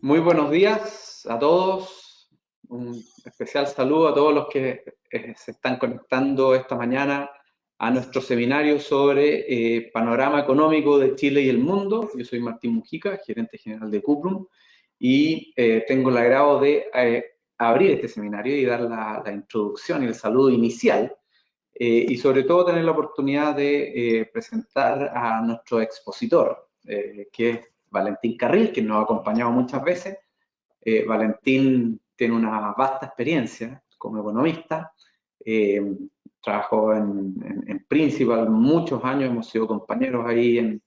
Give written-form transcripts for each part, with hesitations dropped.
Muy buenos días a todos. Un especial saludo a todos los que se están conectando esta mañana a nuestro seminario sobre panorama económico de Chile y el mundo. Yo soy Martín Mujica, gerente general de Cuprum, y tengo el agrado de abrir este seminario y dar la introducción y el saludo inicial, y sobre todo tener la oportunidad de presentar a nuestro expositor, que es Valentín Carril, que nos ha acompañado muchas veces. Valentín tiene una vasta experiencia como economista, eh, trabajó en Principal muchos años, hemos sido compañeros ahí en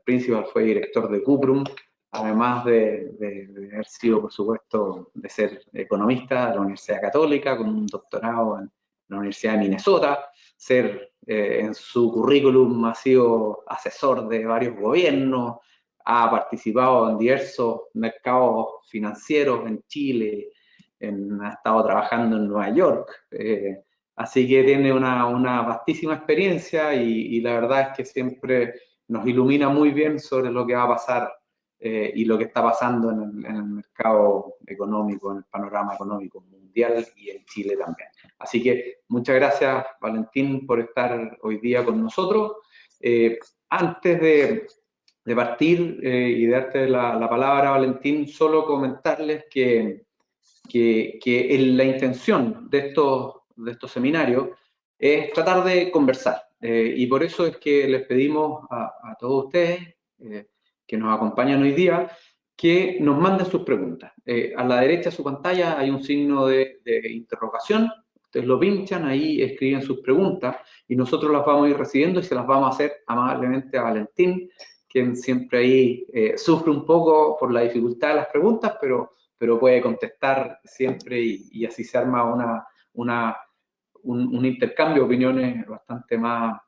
Principal, fue director de Cuprum, además de haber sido, por supuesto, de ser economista de la Universidad Católica, con un doctorado en la Universidad de Minnesota, ser en su currículum ha sido asesor de varios gobiernos, ha participado en diversos mercados financieros en Chile, ha estado trabajando en Nueva York, así que tiene una vastísima experiencia y la verdad es que siempre nos ilumina muy bien sobre lo que va a pasar y lo que está pasando en el mercado económico, en el panorama económico mundial y en Chile también. Así que muchas gracias, Valentín, por estar hoy día con nosotros. Antes de partir y darte la palabra, Valentín, solo comentarles que la intención de estos seminarios es tratar de conversar. Y por eso es que les pedimos a todos ustedes que nos acompañan hoy día que nos manden sus preguntas. A la derecha de su pantalla hay un signo de interrogación. Ustedes lo pinchan, ahí escriben sus preguntas y nosotros las vamos a ir recibiendo y se las vamos a hacer amablemente a Valentín, quien siempre ahí sufre un poco por la dificultad de las preguntas, pero puede contestar siempre y así se arma un intercambio de opiniones bastante más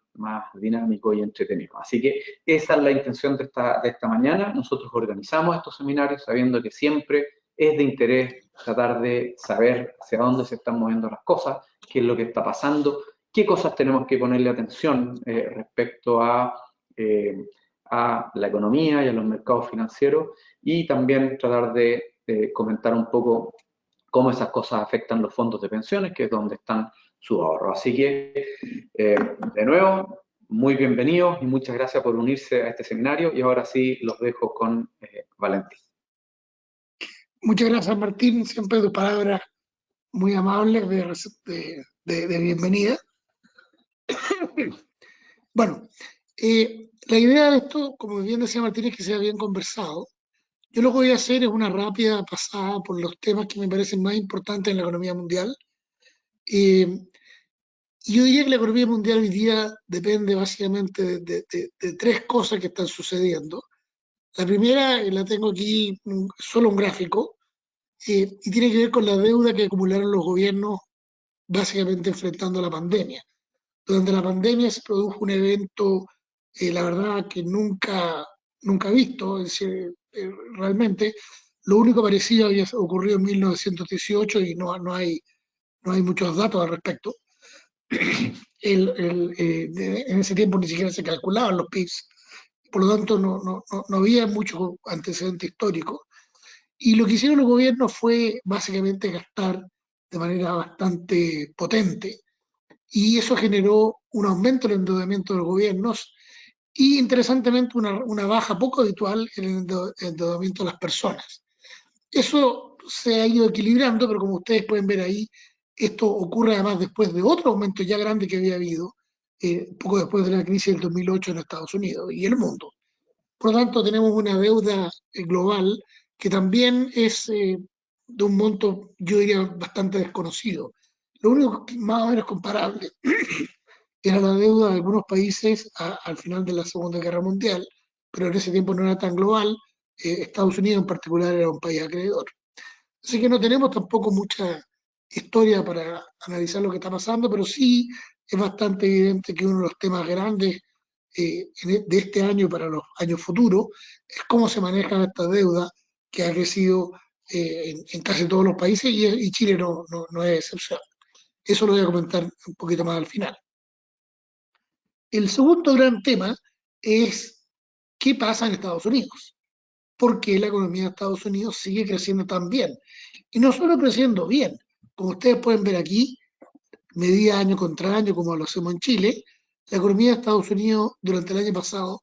dinámico y entretenido. Así que esa es la intención de esta mañana. Nosotros organizamos estos seminarios sabiendo que siempre es de interés tratar de saber hacia dónde se están moviendo las cosas, qué es lo que está pasando, qué cosas tenemos que ponerle atención respecto a la economía y a los mercados financieros, y también tratar de comentar un poco cómo esas cosas afectan los fondos de pensiones, que es donde están sus ahorros. Así que, de nuevo, muy bienvenidos y muchas gracias por unirse a este seminario, y ahora sí los dejo con Valentín. Muchas gracias, Martín, siempre tus palabras muy amables de bienvenida. Bueno, la idea de esto, como bien decía Martín, es que sea bien conversado. Yo lo que voy a hacer es una rápida pasada por los temas que me parecen más importantes en la economía mundial. Yo diría que la economía mundial hoy día depende básicamente de tres cosas que están sucediendo. La primera, la tengo aquí, solo un gráfico, y tiene que ver con la deuda que acumularon los gobiernos básicamente enfrentando la pandemia. Durante la pandemia se produjo un evento, la verdad, que nunca visto, es decir, realmente lo único parecido había ocurrido en 1918 y no hay muchos datos al respecto. En ese tiempo ni siquiera se calculaban los PIBs, por lo tanto no había mucho antecedente histórico. Y lo que hicieron los gobiernos fue básicamente gastar de manera bastante potente, y eso generó un aumento del endeudamiento de los gobiernos y, interesantemente, una baja poco habitual en el endeudamiento de las personas. Eso se ha ido equilibrando, pero como ustedes pueden ver ahí, esto ocurre además después de otro aumento ya grande que había habido, poco después de la crisis del 2008 en Estados Unidos y el mundo. Por lo tanto, tenemos una deuda global que también es de un monto, yo diría, bastante desconocido. Lo único que más o menos comparable era la deuda de algunos países al final de la Segunda Guerra Mundial, pero en ese tiempo no era tan global. Estados Unidos en particular era un país acreedor. Así que no tenemos tampoco mucha historia para analizar lo que está pasando, pero sí es bastante evidente que uno de los temas grandes de este año para los años futuros es cómo se maneja esta deuda que ha crecido en casi todos los países, y Chile no es excepción. Eso lo voy a comentar un poquito más al final. El segundo gran tema es qué pasa en Estados Unidos. porque la economía de Estados Unidos sigue creciendo tan bien. Y no solo creciendo bien, como ustedes pueden ver aquí, medida año contra año, como lo hacemos en Chile, la economía de Estados Unidos durante el año pasado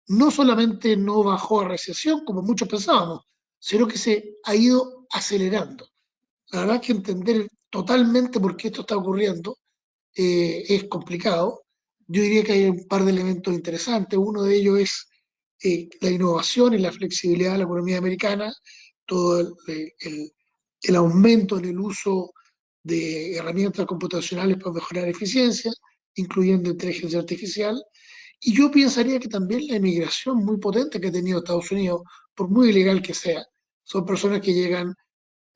no solamente no bajó a recesión, como muchos pensábamos, sino que se ha ido acelerando. La verdad es que entender totalmente por qué esto está ocurriendo es complicado. Yo diría que hay un par de elementos interesantes. Uno de ellos es la innovación y la flexibilidad de la economía americana, todo el aumento en el uso de herramientas computacionales para mejorar eficiencia, incluyendo inteligencia artificial. Y yo pensaría que también la inmigración muy potente que ha tenido Estados Unidos, por muy ilegal que sea, son personas que llegan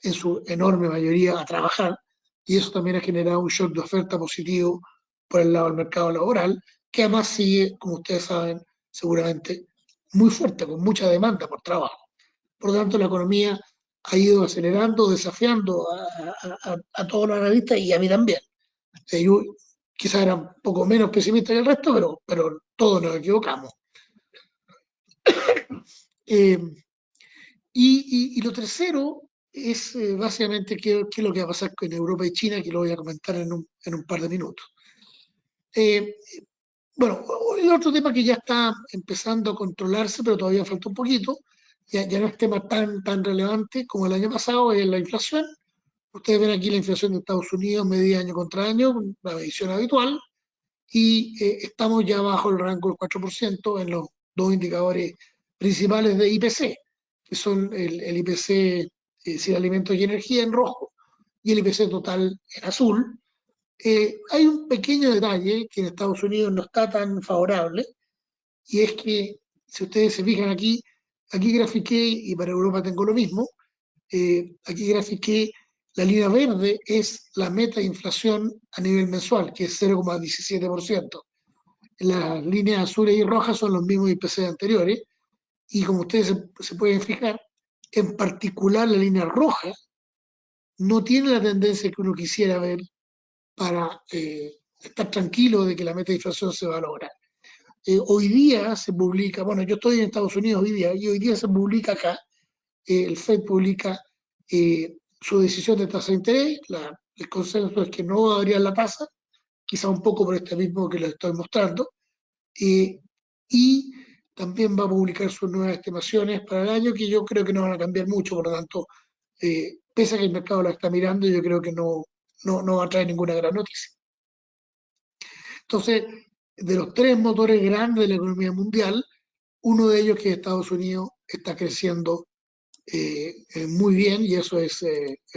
en su enorme mayoría a trabajar, y eso también ha generado un shock de oferta positivo por el lado del mercado laboral, que además sigue, como ustedes saben, seguramente muy fuerte, con mucha demanda por trabajo. Por lo tanto, la economía ha ido acelerando, desafiando a todos los analistas y a mí también. Yo quizás era un poco menos pesimista que el resto, pero todos nos equivocamos. Eh, y lo tercero es básicamente qué es lo que va a pasar con Europa y China, que lo voy a comentar en un par de minutos. Eh, bueno, el otro tema que ya está empezando a controlarse, pero todavía falta un poquito, ya no es tema tan relevante como el año pasado, es la inflación. Ustedes ven aquí la inflación de Estados Unidos medida año contra año, la medición habitual, y estamos ya bajo el rango del 4% en los dos indicadores principales de IPC, que son el IPC sin alimentos y energía en rojo y el IPC total en azul. Hay un pequeño detalle que en Estados Unidos no está tan favorable, y es que si ustedes se fijan aquí grafiqué, y para Europa tengo lo mismo, aquí grafiqué la línea verde es la meta de inflación a nivel mensual, que es 0,17%. Las líneas azules y rojas son los mismos IPC anteriores, y como ustedes se pueden fijar, en particular la línea roja no tiene la tendencia que uno quisiera ver para estar tranquilo de que la meta de inflación se va a lograr. Hoy día se publica, bueno, yo estoy en Estados Unidos hoy día, y hoy día se publica acá, el FED publica su decisión de tasa de interés, el consenso es que no va a variar la tasa, quizá un poco por este mismo que les estoy mostrando, y también va a publicar sus nuevas estimaciones para el año, que yo creo que no van a cambiar mucho, por lo tanto, pese a que el mercado la está mirando, yo creo que no va a traer ninguna gran noticia. Entonces, de los tres motores grandes de la economía mundial, uno de ellos, que es Estados Unidos, está creciendo muy bien, y eso es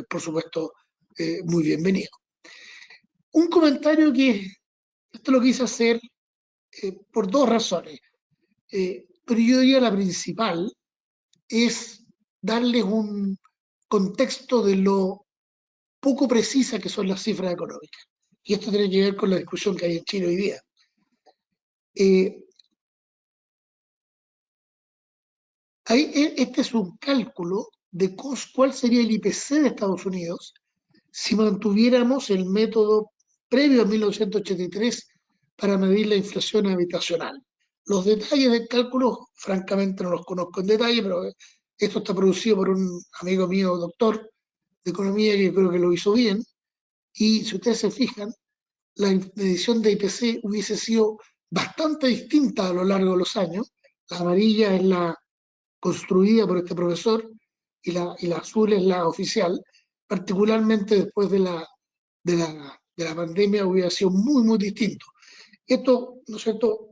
por supuesto, muy bienvenido. Un comentario que esto lo quise hacer por dos razones, pero yo diría la principal es darles un contexto de lo poco precisa que son las cifras económicas. Y esto tiene que ver con la discusión que hay en Chile hoy día. Eh, este es un cálculo de cuál sería el IPC de Estados Unidos si mantuviéramos el método previo a 1983 para medir la inflación habitacional. Los detalles del cálculo, francamente, no los conozco en detalle, pero esto está producido por un amigo mío, doctor de economía, que creo que lo hizo bien. Y si ustedes se fijan, la medición de IPC hubiese sido bastante distinta a lo largo de los años. La amarilla es la construida por este profesor, y la azul es la oficial, particularmente después de la pandemia hubiera sido muy distinto. Esto, ¿no es cierto?,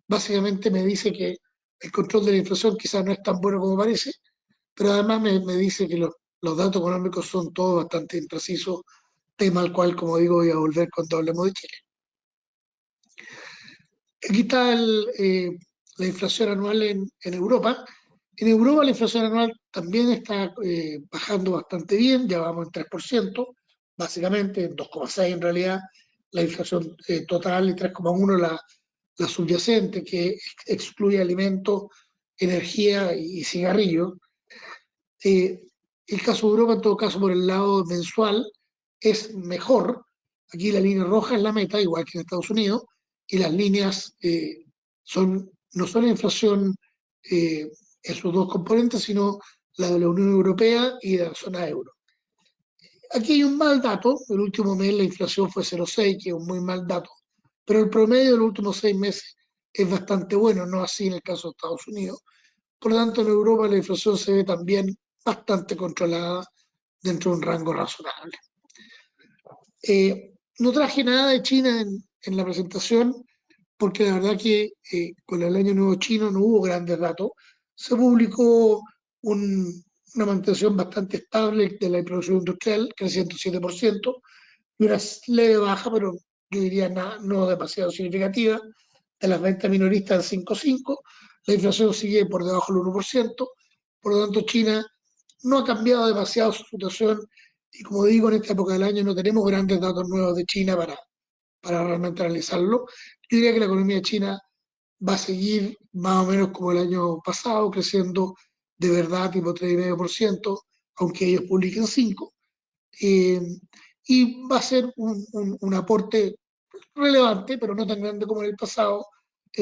básicamente me dice que el control de la inflación quizás no es tan bueno como parece, pero además me dice que los datos económicos son todos bastante imprecisos, tema al cual, como digo, voy a volver cuando hablemos de Chile. Aquí está la inflación anual en Europa. En Europa la inflación anual también está bajando bastante bien, ya vamos en 3%, básicamente en 2,6 en realidad la inflación total, y 3,1 la subyacente, que excluye alimentos, energía y cigarrillos. El caso de Europa, en todo caso, por el lado mensual, es mejor. Aquí la línea roja es la meta, igual que en Estados Unidos, y las líneas no son inflación en sus dos componentes, sino la de la Unión Europea y de la zona euro. Aquí hay un mal dato, el último mes la inflación fue 0,6, que es un muy mal dato, pero el promedio de los últimos 6 meses es bastante bueno, no así en el caso de Estados Unidos. Por lo tanto, en Europa la inflación se ve también bastante controlada dentro de un rango razonable. No traje nada de China en la presentación, porque la verdad que con el año nuevo chino no hubo grandes datos. Se publicó una mantención bastante estable de la producción industrial, creciendo 7%, y una leve baja, pero yo diría no demasiado significativa, de las ventas minoristas en 5,5. La inflación sigue por debajo del 1%, por lo tanto China no ha cambiado demasiado su situación, y como digo, en esta época del año no tenemos grandes datos nuevos de China para realmente analizarlo. Yo diría que la economía china va a seguir más o menos como el año pasado, creciendo de verdad tipo 3,5%, aunque ellos publiquen 5%. Eh, y va a ser un aporte relevante, pero no tan grande como en el pasado,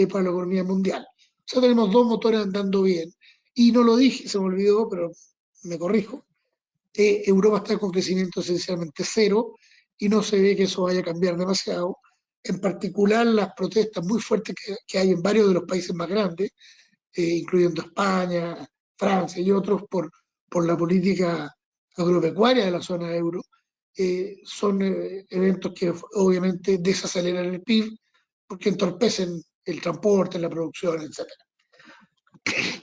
para la economía mundial. O sea, tenemos dos motores andando bien. Y no lo dije, se me olvidó, pero me corrijo. Europa está con crecimiento esencialmente cero y no se ve que eso vaya a cambiar demasiado. En particular, las protestas muy fuertes que hay en varios de los países más grandes, incluyendo España, Francia y otros, por la política agropecuaria de la zona euro, son eventos que obviamente desaceleran el PIB porque entorpecen el transporte, la producción, etc.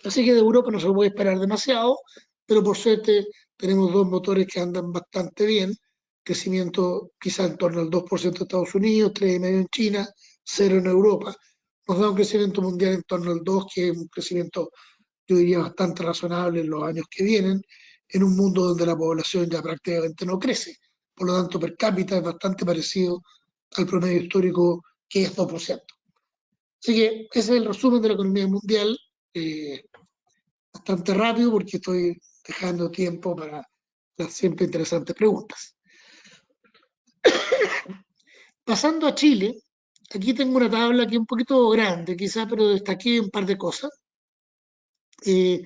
Así que de Europa no se puede esperar demasiado, pero por suerte tenemos dos motores que andan bastante bien. Crecimiento quizá en torno al 2% en Estados Unidos, 3,5% en China, 0% en Europa. Nos da un crecimiento mundial en torno al 2%, que es un crecimiento, yo diría, bastante razonable en los años que vienen, en un mundo donde la población ya prácticamente no crece. Por lo tanto, per cápita es bastante parecido al promedio histórico, que es 2%. Así que ese es el resumen de la economía mundial. Eh, Bastante rápido porque estoy dejando tiempo para las siempre interesantes preguntas. Pasando a Chile, aquí tengo una tabla que es un poquito grande, quizá, pero destaqué un par de cosas. Eh,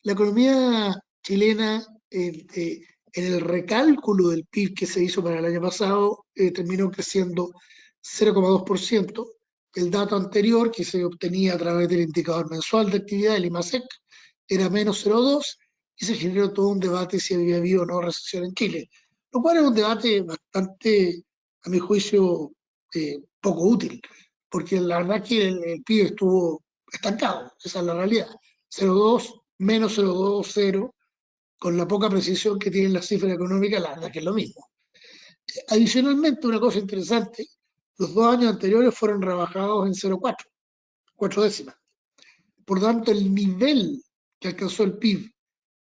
la economía chilena, en el recálculo del PIB que se hizo para el año pasado, terminó creciendo 0,2%. El dato anterior, que se obtenía a través del indicador mensual de actividad, el IMASEC, era menos 0,2, y se generó todo un debate si había habido o no recesión en Chile, lo cual es un debate bastante, a mi juicio, poco útil, porque la verdad que el PIB estuvo estancado, esa es la realidad. 0,2, menos 0,2, 0, con la poca precisión que tienen las cifras económicas, la verdad que es lo mismo. Adicionalmente, una cosa interesante, los 2 años anteriores fueron rebajados en 0,4, 4 décimas. Por tanto, el nivel que alcanzó el PIB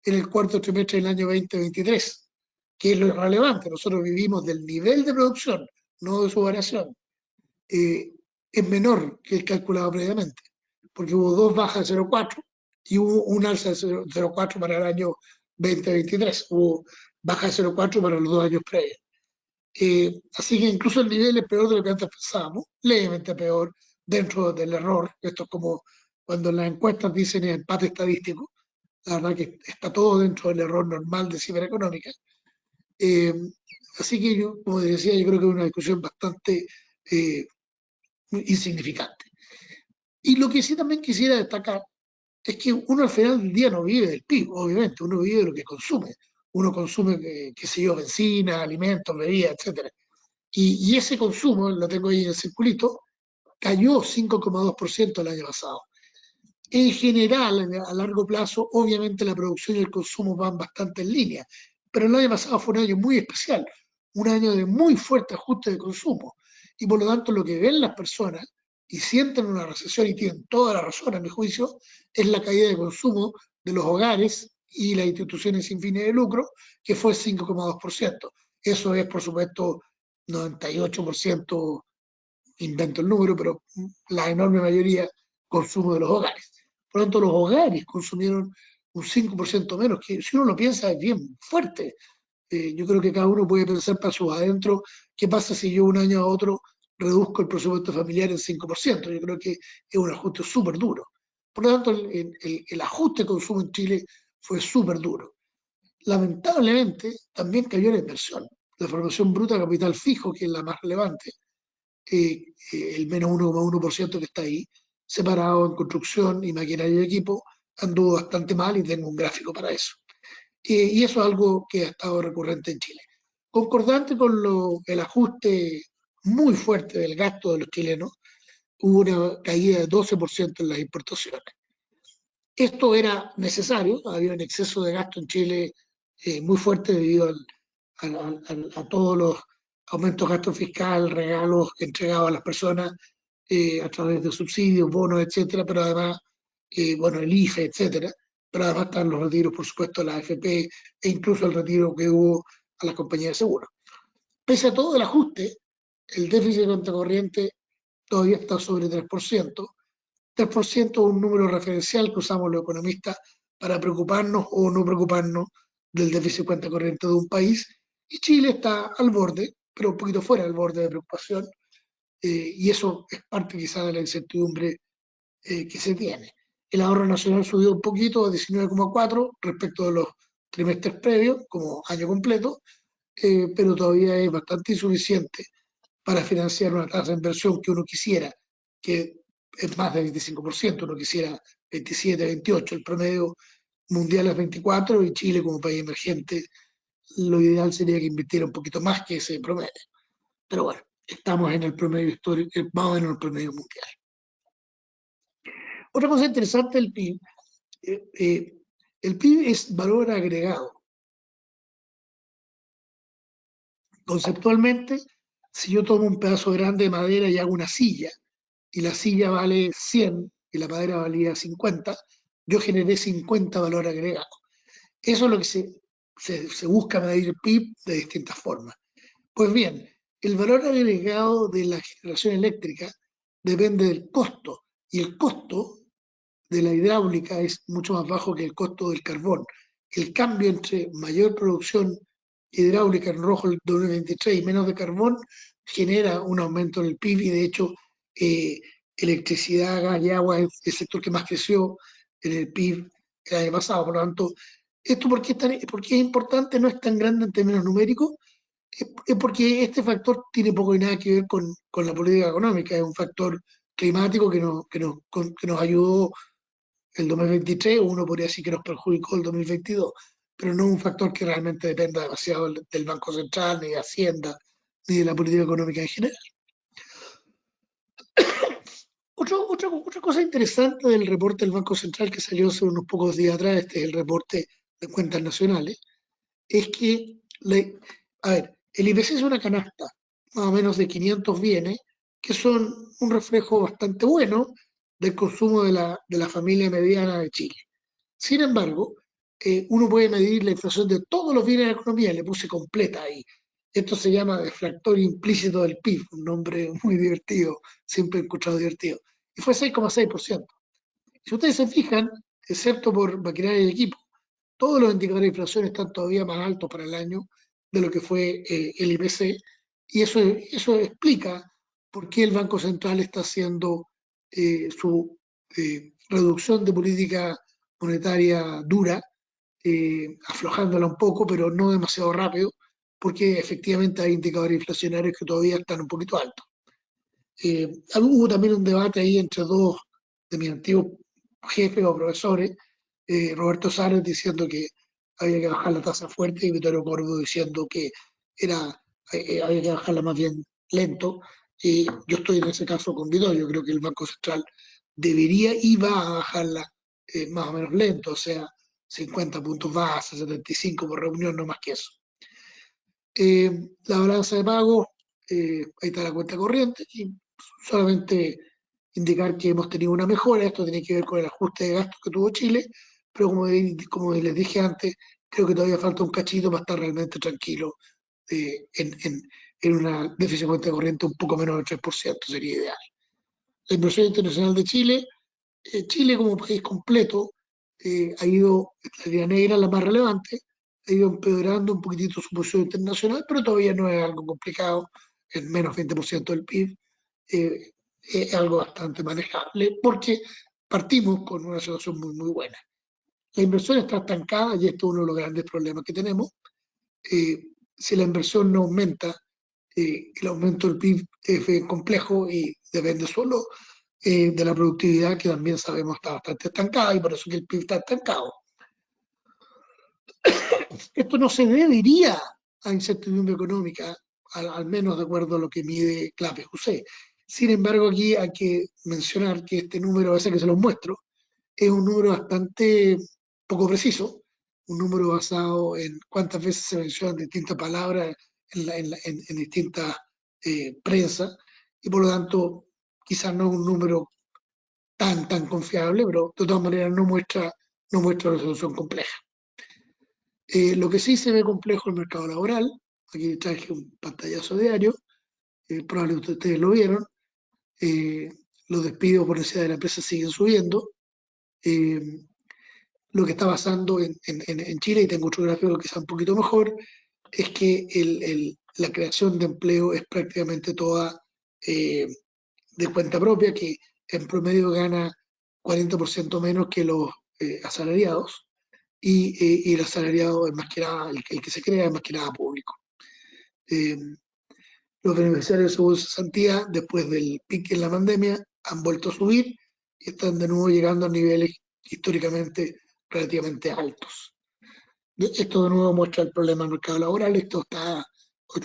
en el cuarto trimestre del año 2023, que es lo relevante, nosotros vivimos del nivel de producción, no de su variación, es menor que el calculado previamente, porque hubo dos bajas de 0,4 y hubo un alza de 0,4 para el año 2023, hubo baja de 0,4 para los 2 años previos. Así que incluso el nivel es peor de lo que antes pensábamos, levemente peor dentro del error. Esto es como cuando las encuestas dicen empate estadístico, la verdad que está todo dentro del error normal de cifra económica. Eh, Así que yo, como decía, yo creo que es una discusión bastante eh, insignificante. Y lo que sí también quisiera destacar es que uno al final del día no vive del PIB, obviamente, uno vive de lo que consume. Uno consume, qué sé yo, benzina, alimentos, bebidas, etcétera. Y ese consumo, lo tengo ahí en el circulito, cayó 5,2% el año pasado. En general, a largo plazo, obviamente la producción y el consumo van bastante en línea, pero el año pasado fue un año muy especial, un año de muy fuerte ajuste de consumo, y por lo tanto lo que ven las personas y sienten una recesión, y tienen toda la razón a mi juicio, es la caída de consumo de los hogares y las instituciones sin fines de lucro, que fue 5,2%. Eso es, por supuesto, 98%, invento el número, pero la enorme mayoría consumo de los hogares. Por lo tanto, los hogares consumieron un 5% menos, que si uno lo piensa es bien fuerte. Yo creo que cada uno puede pensar para sus adentro qué pasa si yo un año a otro reduzco el presupuesto familiar en 5%. Yo creo que es un ajuste súper duro. Por lo tanto, el ajuste de consumo en Chile fue súper duro. Lamentablemente, también cayó la inversión. La formación bruta de capital fijo, que es la más relevante, el menos 1,1% que está ahí, separado en construcción y maquinaria y equipo, anduvo bastante mal y tengo un gráfico para eso. Y eso es algo que ha estado recurrente en Chile. Concordante con el ajuste muy fuerte del gasto de los chilenos, hubo una caída de 12% en las importaciones. Esto era necesario, había un exceso de gasto en Chile muy fuerte debido a todos los aumentos de gasto fiscal, regalos entregados a las personas a través de subsidios, bonos, etcétera, pero además, bueno, el IFE, etcétera, pero además están los retiros, por supuesto, de la AFP e incluso el retiro que hubo a las compañías de seguros. Pese a todo el ajuste, el déficit de cuenta corriente todavía está sobre 3%. 3% es un número referencial que usamos los economistas para preocuparnos o no preocuparnos del déficit de cuenta corriente de un país. Y Chile está al borde, pero un poquito fuera del borde de preocupación, y eso es parte quizá de la incertidumbre que se tiene. El ahorro nacional subió un poquito a 19,4 respecto de los trimestres previos, como año completo, pero todavía es bastante insuficiente para financiar una tasa de inversión que uno quisiera, que es más del 25%, uno quisiera 27, 28, el promedio mundial es 24 y Chile como país emergente, lo ideal sería que invirtiera un poquito más que ese promedio. Pero bueno, estamos en el promedio histórico, más o menos en el promedio mundial. Otra cosa interesante del PIB, el PIB es valor agregado. Conceptualmente, si yo tomo un pedazo grande de madera y hago una silla, y la silla vale 100 y la madera valía 50, yo generé 50 valor agregado. Eso es lo que se busca medir el PIB de distintas formas. Pues bien, el valor agregado de la generación eléctrica depende del costo, y el costo de la hidráulica es mucho más bajo que el costo del carbón. El cambio entre mayor producción hidráulica en rojo el 2023 y menos de carbón genera un aumento en el PIB y de hecho electricidad, gas y agua es el sector que más creció en el PIB el año pasado. Por lo tanto, ¿esto por qué es importante? No es tan grande en términos numéricos, es porque este factor tiene poco y nada que ver con la política económica, es un factor climático que nos ayudó el 2023, uno podría decir que nos perjudicó el 2022, pero no es un factor que realmente dependa demasiado del Banco Central, ni de Hacienda, ni de la política económica en general. Otra cosa interesante del reporte del Banco Central que salió hace unos pocos días atrás, este es el reporte de cuentas nacionales, es que, a ver, el IPC es una canasta, más o menos de 500 bienes, que son un reflejo bastante bueno del consumo de la familia mediana de Chile. Sin embargo, uno puede medir la inflación de todos los bienes de la economía, le puse completa ahí. Esto se llama deflactor implícito del PIB, un nombre muy divertido, siempre he escuchado divertido. Y fue 6,6%. Si ustedes se fijan, excepto por maquinaria y equipo, todos los indicadores de inflación están todavía más altos para el año de lo que fue el IPC, y eso explica por qué el Banco Central está haciendo su reducción de política monetaria dura, aflojándola un poco, pero no demasiado rápido, porque efectivamente hay indicadores inflacionarios que todavía están un poquito altos. Hubo también un debate ahí entre dos de mis antiguos jefes o profesores, Roberto Sares diciendo que había que bajar la tasa fuerte y Vittorio Corvo diciendo que había que bajarla más bien lento. Y yo estoy en ese caso con Vittorio, creo que el Banco Central debería y va a bajarla más o menos lento, o sea, 50 puntos base, 75 por reunión, no más que eso. La balanza de pagos, ahí está la cuenta corriente, y solamente indicar que hemos tenido una mejora, esto tiene que ver con el ajuste de gastos que tuvo Chile, pero como les dije antes, creo que todavía falta un cachito para estar realmente tranquilo en una déficit de cuenta corriente un poco menos del 3%, sería ideal. La inversión internacional de Chile, Chile como país completo ha ido, la línea negra la más relevante, ha ido empeorando un poquitito su posición internacional, pero todavía no es algo complicado, es menos 20% del PIB, es algo bastante manejable, porque partimos con una situación muy, muy buena. La inversión está estancada y esto es uno de los grandes problemas que tenemos. Si la inversión no aumenta, el aumento del PIB es bien complejo y depende solo de la productividad, que también sabemos está bastante estancada y por eso que el PIB está estancado. Esto no se debería a incertidumbre económica, al menos de acuerdo a lo que mide CLAPES-UC. Sin embargo, aquí hay que mencionar que este número, a veces que se los muestro, es un número bastante poco preciso, un número basado en cuántas veces se mencionan distintas palabras en distintas prensas, y por lo tanto quizás no es un número tan confiable, pero de todas maneras no muestra una solución compleja. Lo que sí se ve complejo es el mercado laboral. Aquí traje un pantallazo diario, probablemente ustedes lo vieron. eh, los despidos por necesidad de la empresa siguen subiendo. Eh, lo que está pasando en Chile, y tengo otro gráfico que está un poquito mejor, es que la creación de empleo es prácticamente toda de cuenta propia, que en promedio gana 40% menos que los asalariados, y el asalariado es más que nada, el que se crea es más que nada público. Eh, los beneficiarios de seguro de cesantía, después del pique en la pandemia, han vuelto a subir y están de nuevo llegando a niveles históricamente relativamente altos. Esto de nuevo muestra el problema del mercado laboral. Esto está,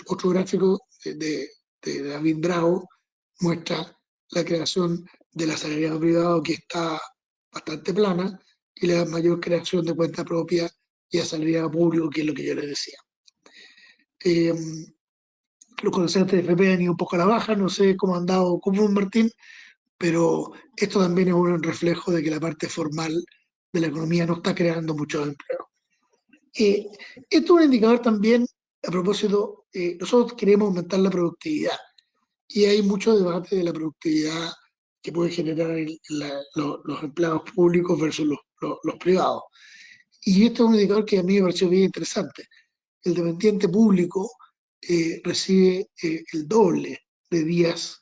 otro gráfico de David Bravo muestra la creación del asalariado privado, que está bastante plana, y la mayor creación de cuenta propia y asalariado público, que es lo que yo les decía. Eh, los conocimientos de FP han ido un poco a la baja, no sé cómo han dado Cuprum, Martín, pero esto también es un reflejo de que la parte formal de la economía no está creando mucho empleo. Esto es un indicador también, a propósito, nosotros queremos aumentar la productividad y hay mucho debate de la productividad que puede generar los empleados públicos versus los privados. Y esto es un indicador que a mí me pareció bien interesante. El dependiente público recibe el doble de días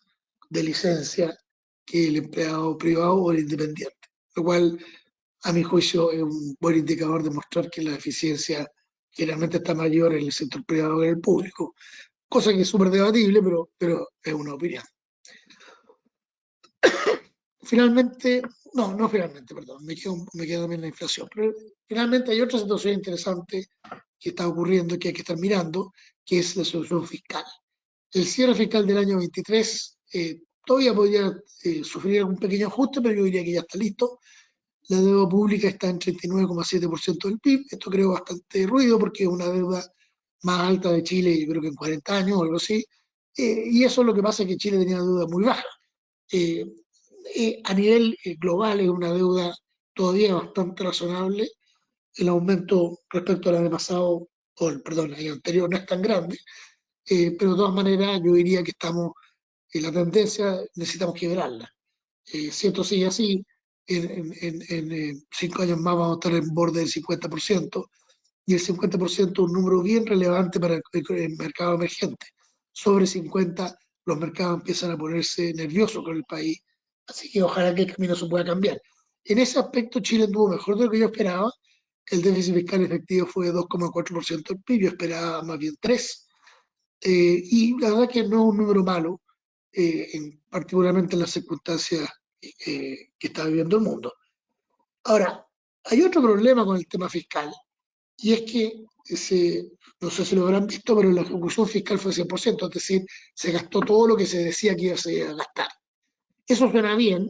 de licencia que el empleado privado o el independiente, lo cual a mi juicio es un buen indicador de mostrar que la eficiencia generalmente está mayor en el sector privado que en el público, cosa que es súper debatible, pero es una opinión. Finalmente, no finalmente, perdón, me quedo también la inflación, pero finalmente hay otra situación interesante que está ocurriendo, que hay que estar mirando, que es la solución fiscal. El cierre fiscal del año 23 todavía podría sufrir algún pequeño ajuste, pero yo diría que ya está listo. La deuda pública está en 39,7% del PIB. Esto creo bastante ruido porque es una deuda más alta de Chile, yo creo que en 40 años o algo así. Y eso es lo que pasa, que Chile tenía deuda muy baja. Eh, a nivel global es una deuda todavía bastante razonable. El aumento respecto al año pasado, perdón, el año anterior no es tan grande, pero de todas maneras yo diría que estamos en la tendencia, necesitamos quebrarla. Si esto sigue así, en 5 años más vamos a estar en borde del 50%, y el 50% es un número bien relevante para el mercado emergente. Sobre 50, los mercados empiezan a ponerse nerviosos con el país, así que ojalá que el camino se pueda cambiar. En ese aspecto, Chile anduvo mejor de lo que yo esperaba. El déficit fiscal efectivo fue de 2,4% del PIB, yo esperaba más bien 3%. Y la verdad que no es un número malo, particularmente en las circunstancias que está viviendo el mundo. Ahora, hay otro problema con el tema fiscal, y es que no sé si lo habrán visto, pero la ejecución fiscal fue 100%, es decir, se gastó todo lo que se decía que iba a gastar. Eso suena bien,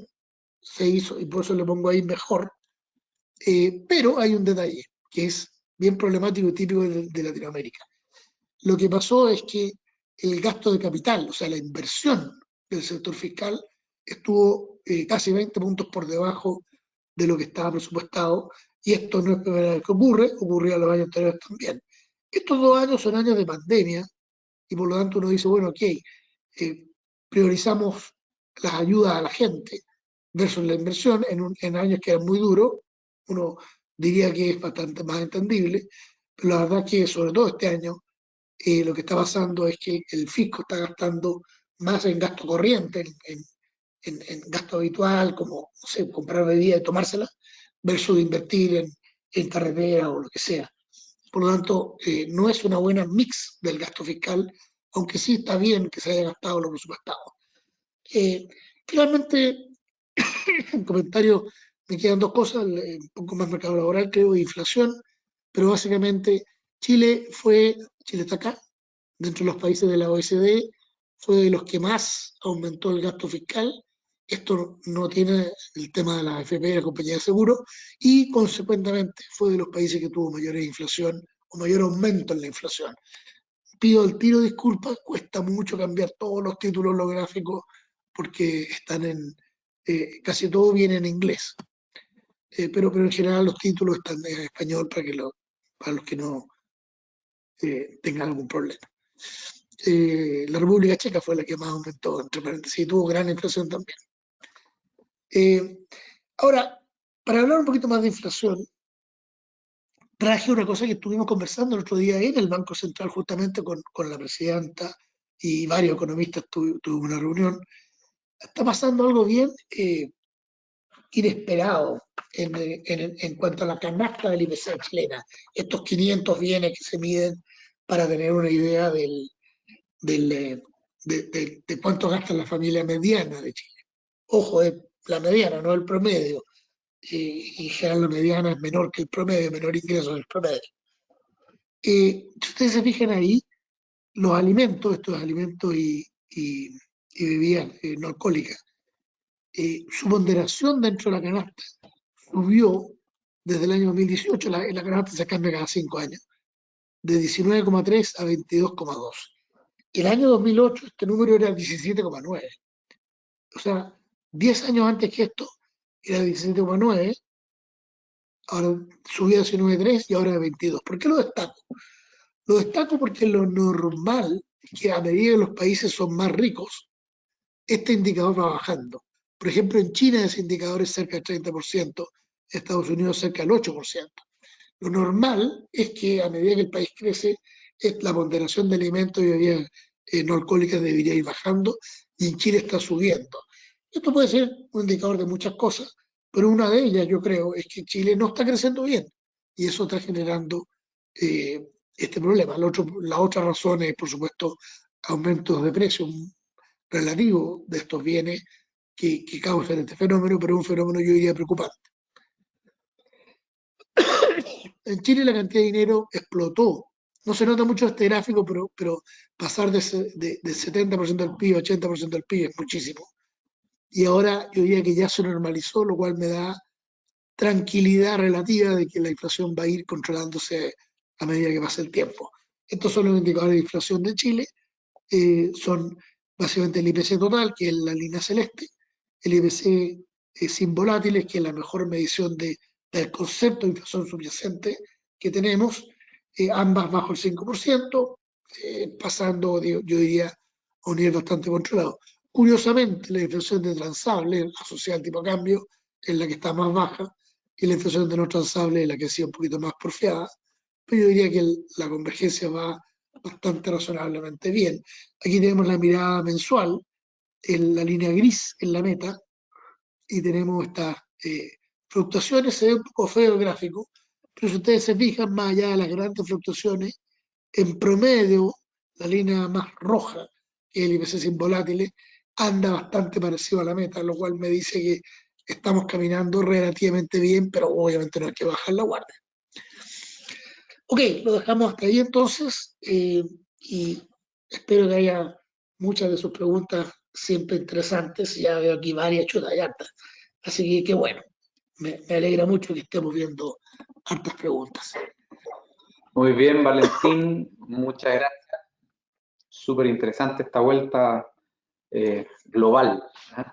se hizo, y por eso le pongo ahí mejor, pero hay un detalle que es bien problemático y típico de Latinoamérica. Lo que pasó es que el gasto de capital, o sea, la inversión del sector fiscal, estuvo casi 20 puntos por debajo de lo que estaba presupuestado, y esto no es la primera vez que ocurre, ocurría los años anteriores también. Estos 2 años son años de pandemia, y por lo tanto uno dice, bueno, ok, priorizamos las ayudas a la gente versus la inversión en años que eran muy duros. Uno diría que es bastante más entendible, pero la verdad es que sobre todo este año lo que está pasando es que el fisco está gastando más en gasto corriente, en gasto habitual, como no sé, comprar bebida y tomársela, versus invertir en carretera o lo que sea. Por lo tanto, no es una buena mix del gasto fiscal, aunque sí está bien que se haya gastado lo presupuestado. Finalmente, en comentario, me quedan dos cosas, un poco más mercado laboral, creo, e inflación, pero básicamente Chile está acá, dentro de los países de la OECD, fue de los que más aumentó el gasto fiscal. Esto no tiene el tema de la AFP, la compañía de seguro, y consecuentemente fue de los países que tuvo mayor inflación o mayor aumento en la inflación. Pido al tiro disculpas, cuesta mucho cambiar todos los títulos, los gráficos, porque están casi todo viene en inglés. Pero en general los títulos están en español para los que no tengan algún problema. La República Checa fue la que más aumentó, entre paréntesis, y tuvo gran inflación también. Ahora, para hablar un poquito más de inflación, traje una cosa que estuvimos conversando el otro día en el Banco Central, justamente con la presidenta y varios economistas, tuve una reunión. Está pasando algo bien inesperado en cuanto a la canasta del IPC chilena. Estos 500 bienes que se miden para tener una idea de cuánto gasta la familia mediana de Chile. Ojo, es la mediana, no el promedio. Y en general la mediana es menor que el promedio, menor ingreso que el promedio. Si ustedes se fijan ahí, los alimentos, estos alimentos y bebidas no alcohólicas, su ponderación dentro de la canasta subió desde el año 2018, la canasta se cambia cada 5 años, de 19,3 a 22,2. El año 2008 este número era 17,9. O sea, 10 años antes que esto era 17,9, ahora subió a 19,3 y ahora a 22. ¿Por qué lo destaco? Lo destaco porque lo normal es que a medida que los países son más ricos, este indicador va bajando. Por ejemplo, en China ese indicador es cerca del 30%, en Estados Unidos cerca del 8%. Lo normal es que a medida que el país crece, la ponderación de alimentos y bebidas no alcohólicas debería ir bajando y en Chile está subiendo. Esto puede ser un indicador de muchas cosas, pero una de ellas yo creo es que Chile no está creciendo bien y eso está generando este problema. La otra razón es, por supuesto, aumentos de precios relativos de estos bienes que causan este fenómeno, pero es un fenómeno yo diría preocupante. En Chile la cantidad de dinero explotó. No se nota mucho este gráfico, pero pasar del 70% del PIB a 80% del PIB es muchísimo. Y ahora yo diría que ya se normalizó, lo cual me da tranquilidad relativa de que la inflación va a ir controlándose a medida que pase el tiempo. Estos son los indicadores de inflación de Chile. Son básicamente el IPC total, que es la línea celeste, el IPC sin volátiles, que es la mejor medición del concepto de inflación subyacente que tenemos, ambas bajo el 5%, pasando, yo diría, a un nivel bastante controlado. Curiosamente, la inflación de transables, asociada al tipo de cambio, es la que está más baja, y la inflación de no transables es la que ha sido un poquito más porfiada, pero yo diría que la convergencia va bastante razonablemente bien. Aquí tenemos la mirada mensual, en la línea gris en la meta, y tenemos estas fluctuaciones. Se ve un poco feo el gráfico, pero si ustedes se fijan, más allá de las grandes fluctuaciones, en promedio, la línea más roja, que es el IPC sin volátiles, anda bastante parecido a la meta, lo cual me dice que estamos caminando relativamente bien, pero obviamente no hay que bajar la guardia. Ok, lo dejamos hasta ahí entonces y espero que haya muchas de sus preguntas siempre interesantes. Ya veo aquí varias chutas y hartas. Así que qué bueno, me alegra mucho que estemos viendo hartas preguntas. Muy bien, Valentín, muchas gracias. Súper interesante esta vuelta global.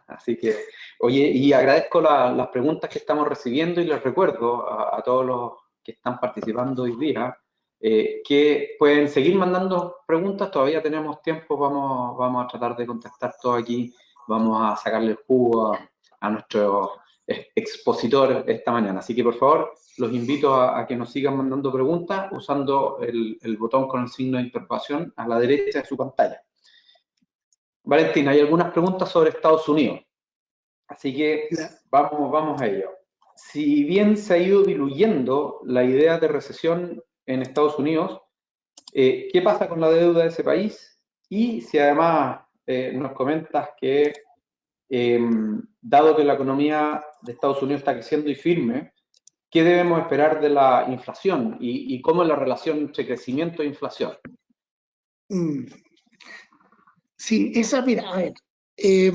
Así que, oye, y agradezco las preguntas que estamos recibiendo y les recuerdo a todos los que están participando hoy día que pueden seguir mandando preguntas, todavía tenemos tiempo, vamos a tratar de contestar todo aquí, vamos a sacarle el jugo a nuestro expositor esta mañana. Así que, por favor, los invito a que nos sigan mandando preguntas usando el botón con el signo de interrogación a la derecha de su pantalla. Valentín, hay algunas preguntas sobre Estados Unidos. Así que Ya. vamos a ello. Si bien se ha ido diluyendo la idea de recesión en Estados Unidos, ¿qué pasa con la deuda de ese país? Y si además nos comentas que, dado que la economía de Estados Unidos está creciendo y firme, ¿qué debemos esperar de la inflación y cómo es la relación entre crecimiento e inflación? Mm. Sí, esa, mira, a ver, eh,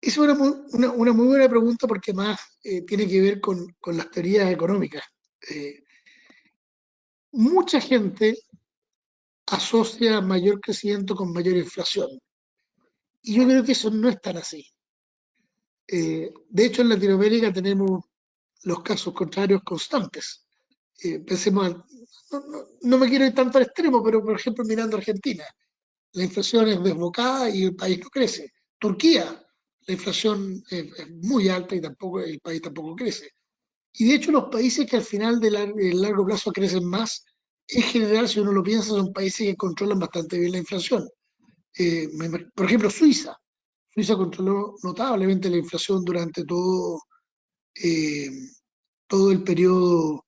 es una muy buena pregunta porque más tiene que ver con las teorías económicas. Eh, Mucha gente asocia mayor crecimiento con mayor inflación. Y yo creo que eso no es tan así. De hecho, en Latinoamérica tenemos los casos contrarios constantes. Pensemos, no me quiero ir tanto al extremo, pero por ejemplo, mirando Argentina, la inflación es desbocada y el país no crece. Turquía, la inflación es muy alta y tampoco, el país tampoco crece. Y de hecho, los países que al final del largo plazo crecen más, en general, si uno lo piensa, son países que controlan bastante bien la inflación. Por ejemplo, Suiza. Suiza controló notablemente la inflación durante eh, todo el periodo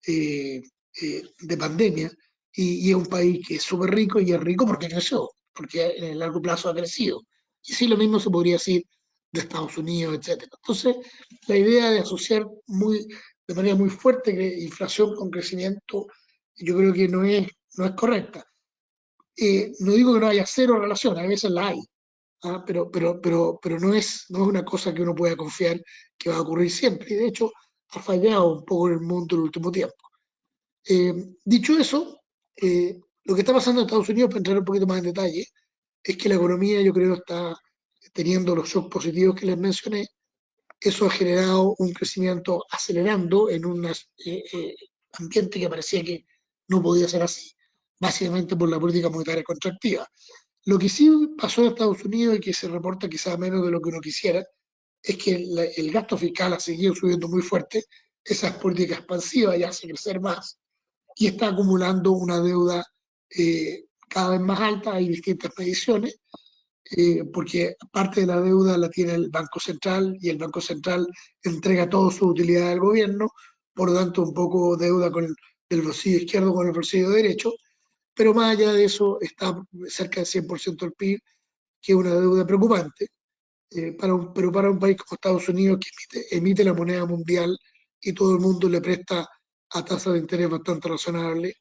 eh, de pandemia y es un país que es súper rico y es rico porque creció, porque en el largo plazo ha crecido. Y sí, lo mismo se podría decir de Estados Unidos, etcétera. Entonces, la idea de asociar de manera muy fuerte inflación con crecimiento, yo creo que no es correcta. No digo que no haya cero relación, a veces la hay, pero no es una cosa que uno pueda confiar que va a ocurrir siempre. Y de hecho, ha fallado un poco en el mundo en el último tiempo. Dicho eso, lo que está pasando en Estados Unidos, para entrar un poquito más en detalle, es que la economía, yo creo, está teniendo los shocks positivos que les mencioné. Eso ha generado un crecimiento acelerando en un ambiente que parecía que no podía ser así, básicamente por la política monetaria contractiva. Lo que sí pasó en Estados Unidos y que se reporta quizás menos de lo que uno quisiera, es que el gasto fiscal ha seguido subiendo muy fuerte, esas políticas expansivas ya hacen crecer más y está acumulando una deuda cada vez más alta. Hay distintas mediciones, porque parte de la deuda la tiene el Banco Central y el Banco Central entrega toda su utilidad al gobierno, por lo tanto un poco deuda del bolsillo izquierdo con el bolsillo derecho, pero más allá de eso está cerca del 100% del PIB, que es una deuda preocupante, pero para un país como Estados Unidos que emite la moneda mundial y todo el mundo le presta a tasas de interés bastante razonables,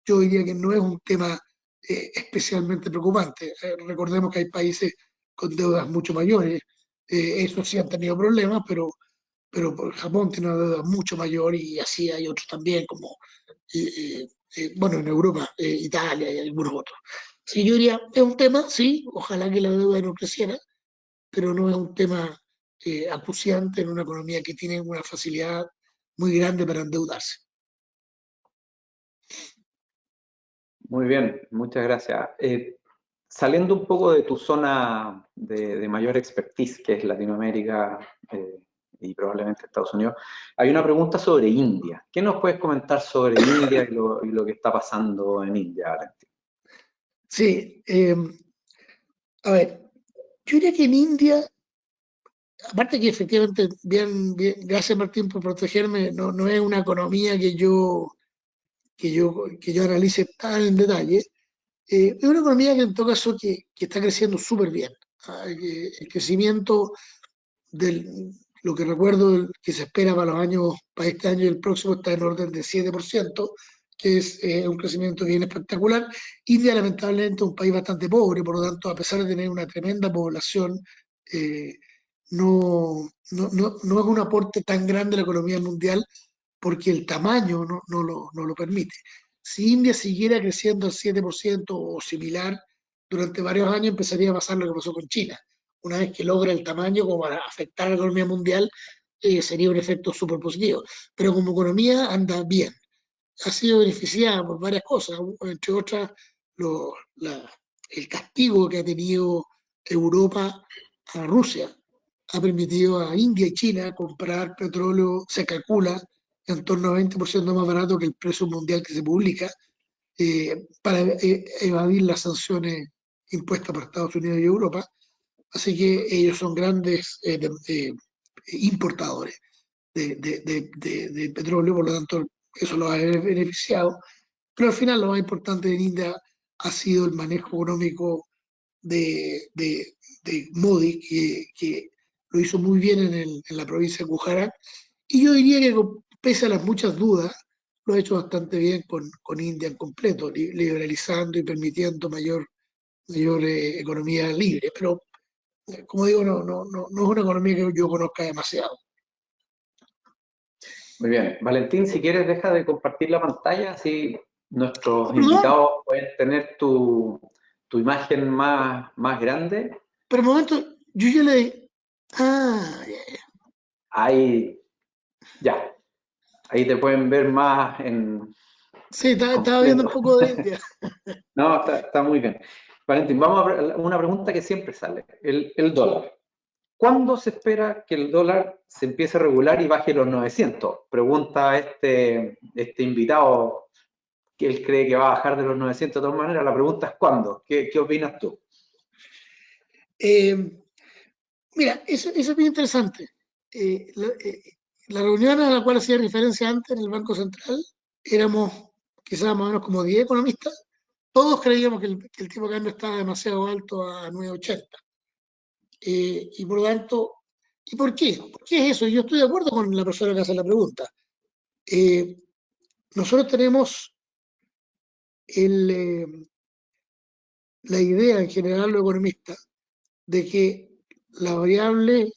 yo diría que no es un tema especialmente preocupante. Recordemos que hay países con deudas mucho mayores, esos sí han tenido problemas, pero Japón tiene una deuda mucho mayor y así hay otros también, como, bueno, en Europa, Italia y algunos otros. Sí, yo diría, es un tema, sí, ojalá que la deuda no creciera, pero no es un tema acuciante en una economía que tiene una facilidad muy grande para endeudarse. Muy bien, muchas gracias. Saliendo un poco de tu zona de mayor expertise, que es Latinoamérica y probablemente Estados Unidos, hay una pregunta sobre India. ¿Qué nos puedes comentar sobre India y lo que está pasando en India, Valentín? Sí, a ver, yo diría que en India, aparte que efectivamente, bien, bien, gracias Martín por protegerme, no es una economía que yo analice tan en detalle. Es una economía que en todo caso que está creciendo súper bien. El crecimiento del, lo que recuerdo que se espera para este año y el próximo está en orden de 7%, que es un crecimiento bien espectacular. India lamentablemente es un país bastante pobre, por lo tanto, a pesar de tener una tremenda población, eh, no es un aporte tan grande a la economía mundial porque el tamaño no lo permite. Si India siguiera creciendo al 7% o similar durante varios años, empezaría a pasar lo que pasó con China. Una vez que logra el tamaño como para afectar a la economía mundial, sería un efecto súper positivo. Pero como economía anda bien. Ha sido beneficiada por varias cosas, entre otras lo- la- el castigo que ha tenido Europa a Rusia ha permitido a India y China comprar petróleo, se calcula, en torno a 20% más barato que el precio mundial que se publica, para evadir las sanciones impuestas por Estados Unidos y Europa. así que ellos son grandes importadores de petróleo, por lo tanto eso los ha beneficiado. Pero al final lo más importante en India ha sido el manejo económico de Modi, que lo hizo muy bien en la provincia de Gujarat. Y yo diría que pese a las muchas dudas, lo ha hecho bastante bien con India en completo, liberalizando y permitiendo mayor economía libre. Pero, como digo, no es una economía que yo conozca demasiado. Muy bien. Valentín, si quieres, deja de compartir la pantalla, así nuestros Perdón, invitados pueden tener tu imagen más grande. pero un momento, yo ya le... Ah, Ahí, ya. Ahí te pueden ver más en sí, estaba viendo completo. un poco de India. No, está muy bien. Valentín, vamos a ver una pregunta que siempre sale. El dólar. ¿Cuándo se espera que el dólar se empiece a regular y baje los 900? Pregunta este invitado que él cree que va a bajar de los 900 de todas maneras. La pregunta es ¿cuándo? ¿Qué opinas tú? Eh, Mira, eso es bien interesante. La reunión a la cual hacía referencia antes en el Banco Central, éramos quizás más o menos como 10 economistas, todos creíamos que el tipo de cambio estaba demasiado alto a 9,80. Y por lo tanto, ¿y por qué? ¿Por qué es eso? Yo estoy de acuerdo con la persona que hace la pregunta. Eh, Nosotros tenemos el, la idea en general, los economistas, de que la variable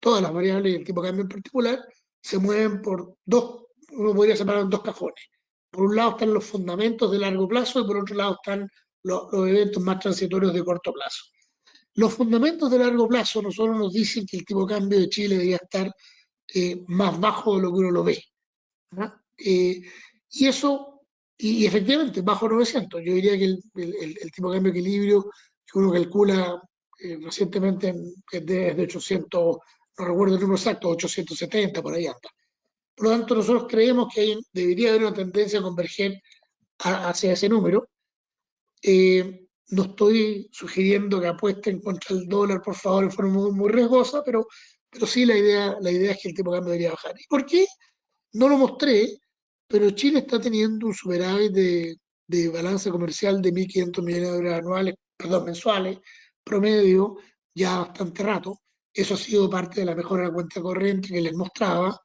todas las variables y el tipo de cambio en particular se mueven por dos, uno podría separar en dos cajones. Por un lado están los fundamentos de largo plazo y por otro lado están los eventos más transitorios de corto plazo. Los fundamentos de largo plazo nosotros nos dicen que el tipo de cambio de Chile debería estar más bajo de lo que uno lo ve. ¿No? Y eso, y efectivamente, bajo 900. Yo diría que el tipo de cambio de equilibrio que uno calcula recientemente es de 800, no recuerdo el número exacto, 870, por ahí anda. Por lo tanto, nosotros creemos que debería haber una tendencia a converger hacia ese número. No estoy sugiriendo que apuesten contra el dólar, por favor, en forma muy riesgosa, pero sí la idea es que el tipo de cambio debería bajar. ¿Y por qué? No lo mostré, pero Chile está teniendo un superávit de balanza comercial de 1.500 millones de dólares anuales, perdón, mensuales, promedio, ya bastante rato. Eso ha sido parte de la mejora de la cuenta corriente que les mostraba,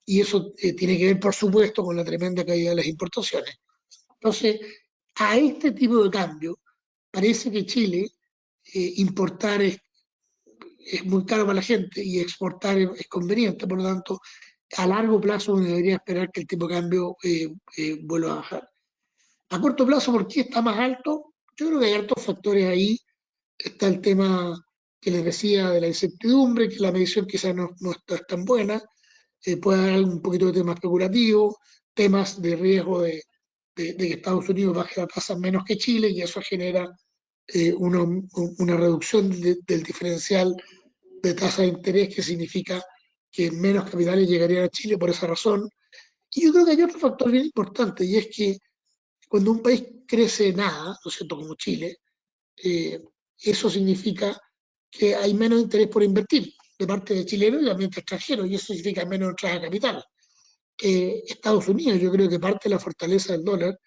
y eso tiene que ver, por supuesto, con la tremenda caída de las importaciones. Entonces, a este tipo de cambio, parece que Chile, importar es muy caro para la gente y exportar es conveniente, por lo tanto, a largo plazo uno debería esperar que el tipo de cambio vuelva a bajar. A corto plazo, ¿por qué está más alto? Yo creo que hay altos factores ahí. Está el tema que les decía de la incertidumbre, que la medición quizás no está tan buena. Puede haber un poquito de tema especulativo, temas de riesgo de que Estados Unidos baje la tasa menos que Chile y eso genera una reducción del diferencial de tasa de interés, que significa que menos capitales llegarían a Chile por esa razón. Y yo creo que hay otro factor bien importante, y es que cuando un país crece nada, ¿no es cierto?, como Chile, eh, eso significa que hay menos interés por invertir de parte de chilenos y también de extranjeros, y eso significa menos entrada de capital. Estados Unidos, yo creo que parte de la fortaleza del dólar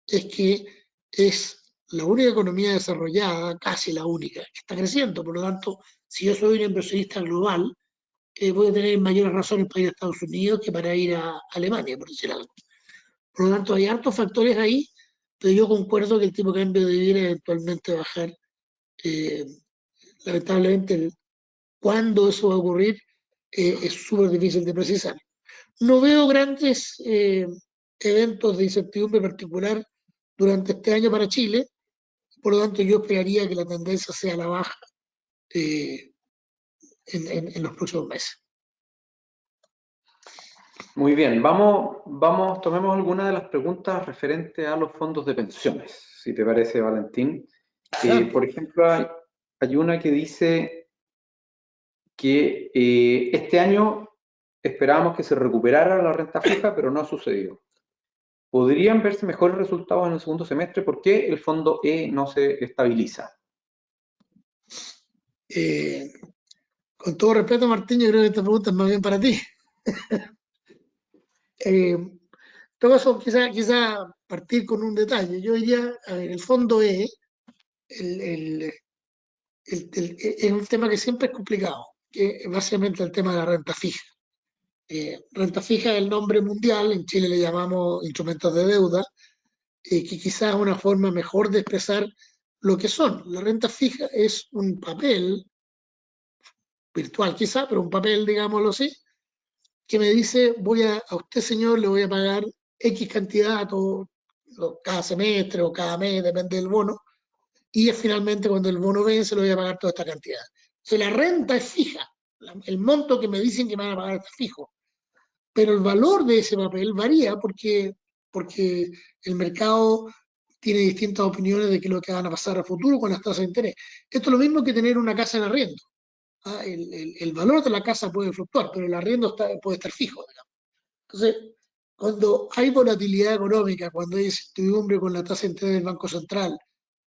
es que es la única economía desarrollada, casi la única, que está creciendo. Por lo tanto, si yo soy un inversionista global, voy a tener mayores razones para ir a Estados Unidos que para ir a Alemania, por decir algo. Por lo tanto, hay hartos factores ahí, pero yo concuerdo que el tipo de cambio debiera eventualmente bajar. Eh, Lamentablemente, cuándo eso va a ocurrir es súper difícil de precisar. No veo grandes eventos de incertidumbre particular durante este año para Chile, por lo tanto yo esperaría que la tendencia sea a la baja eh, en los próximos meses. Muy bien, tomemos algunas de las preguntas referentes a los fondos de pensiones, si te parece, Valentín. Adelante. Por ejemplo, hay una que dice que este año esperábamos que se recuperara la renta fija, pero no ha sucedido. ¿Podrían verse mejores resultados en el segundo semestre? ¿Por qué el fondo E no se estabiliza? Con todo respeto, Martín, yo creo que esta pregunta es más bien para ti. Todo eso, quizá partir con un detalle. Yo diría, a ver, el fondo el, el- es un tema que siempre es complicado, que es básicamente el tema de la renta fija. Renta fija es el nombre mundial, en Chile le llamamos instrumentos de deuda, que quizás es una forma mejor de expresar lo que son. La renta fija es un papel virtual quizá, pero un papel, digámoslo así, que me dice, a usted señor le voy a pagar X cantidad cada semestre o cada mes, depende del bono, y finalmente cuando el bono vence le voy a pagar toda esta cantidad. O la renta es fija, el monto que me dicen que me van a pagar está fijo, pero el valor de ese papel varía porque el mercado tiene distintas opiniones de qué es lo que van a pasar a futuro con las tasas de interés. Esto es lo mismo que tener una casa en arriendo. El valor de la casa puede fluctuar, pero el arriendo puede estar fijo. Digamos. Entonces, cuando hay volatilidad económica, cuando hay incertidumbre con la tasa de interés del Banco Central,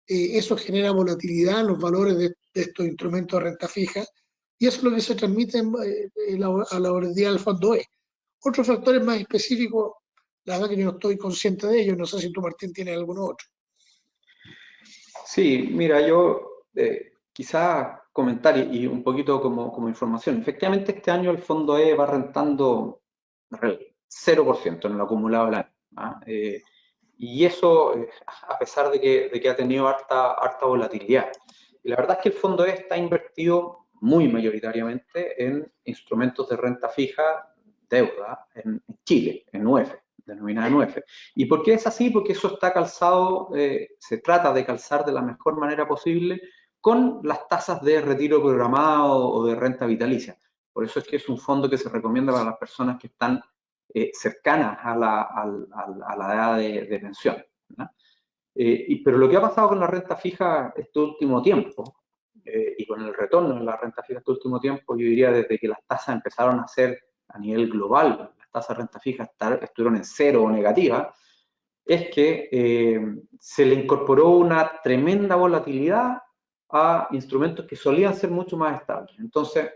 eso genera volatilidad en los valores de estos instrumentos de renta fija, y eso es lo que se transmite a la volatilidad del fondo E. Otros factores más específicos, la verdad que yo no estoy consciente de ellos, no sé si tú, Martín, tienes alguno otro. Sí, mira, yo quizá comentar y un poquito como información. Efectivamente, este año el fondo E va rentando 0% en el acumulado del año. ¿Ah? Y eso, a pesar de que ha tenido harta volatilidad. Y la verdad es que el fondo E está invertido muy mayoritariamente en instrumentos de renta fija, deuda, en Chile, en UEF, denominada en UEF. ¿Y por qué es así? Porque eso está calzado, se trata de calzar de la mejor manera posible con las tasas de retiro programado o de renta vitalicia. Por eso es que es un fondo que se recomienda para las personas que están cercanas a la edad de pensión. ¿No? Pero lo que ha pasado con la renta fija este último tiempo y con el retorno de la renta fija este último tiempo, yo diría desde que las tasas empezaron a ser a nivel global, las tasas de renta fija estuvieron en cero o negativa, es que se le incorporó una tremenda volatilidad a instrumentos que solían ser mucho más estables. Entonces,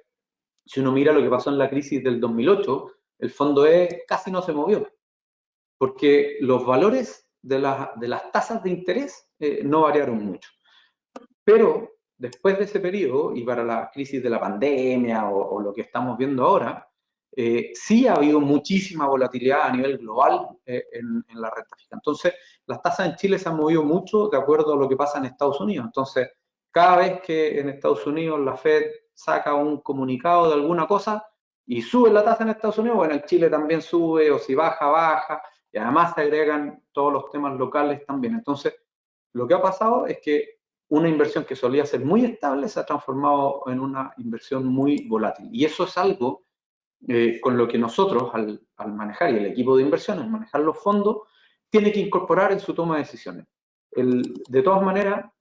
si uno mira lo que pasó en la crisis del 2008, el fondo E casi no se movió, porque los valores de las tasas de interés no variaron mucho. Pero después de ese periodo, y para la crisis de la pandemia o lo que estamos viendo ahora, sí ha habido muchísima volatilidad a nivel global en la renta fija. Entonces, las tasas en Chile se han movido mucho de acuerdo a lo que pasa en Estados Unidos. Entonces, cada vez que en Estados Unidos la Fed saca un comunicado de alguna cosa y sube la tasa en Estados Unidos, bueno, en Chile también sube, o si baja, baja, y además se agregan todos los temas locales también. Entonces, lo que ha pasado es que una inversión que solía ser muy estable se ha transformado en una inversión muy volátil. Y eso es algo con lo que nosotros, al manejar, y el equipo de inversión, al manejar los fondos, tiene que incorporar en su toma de decisiones. De todas maneras,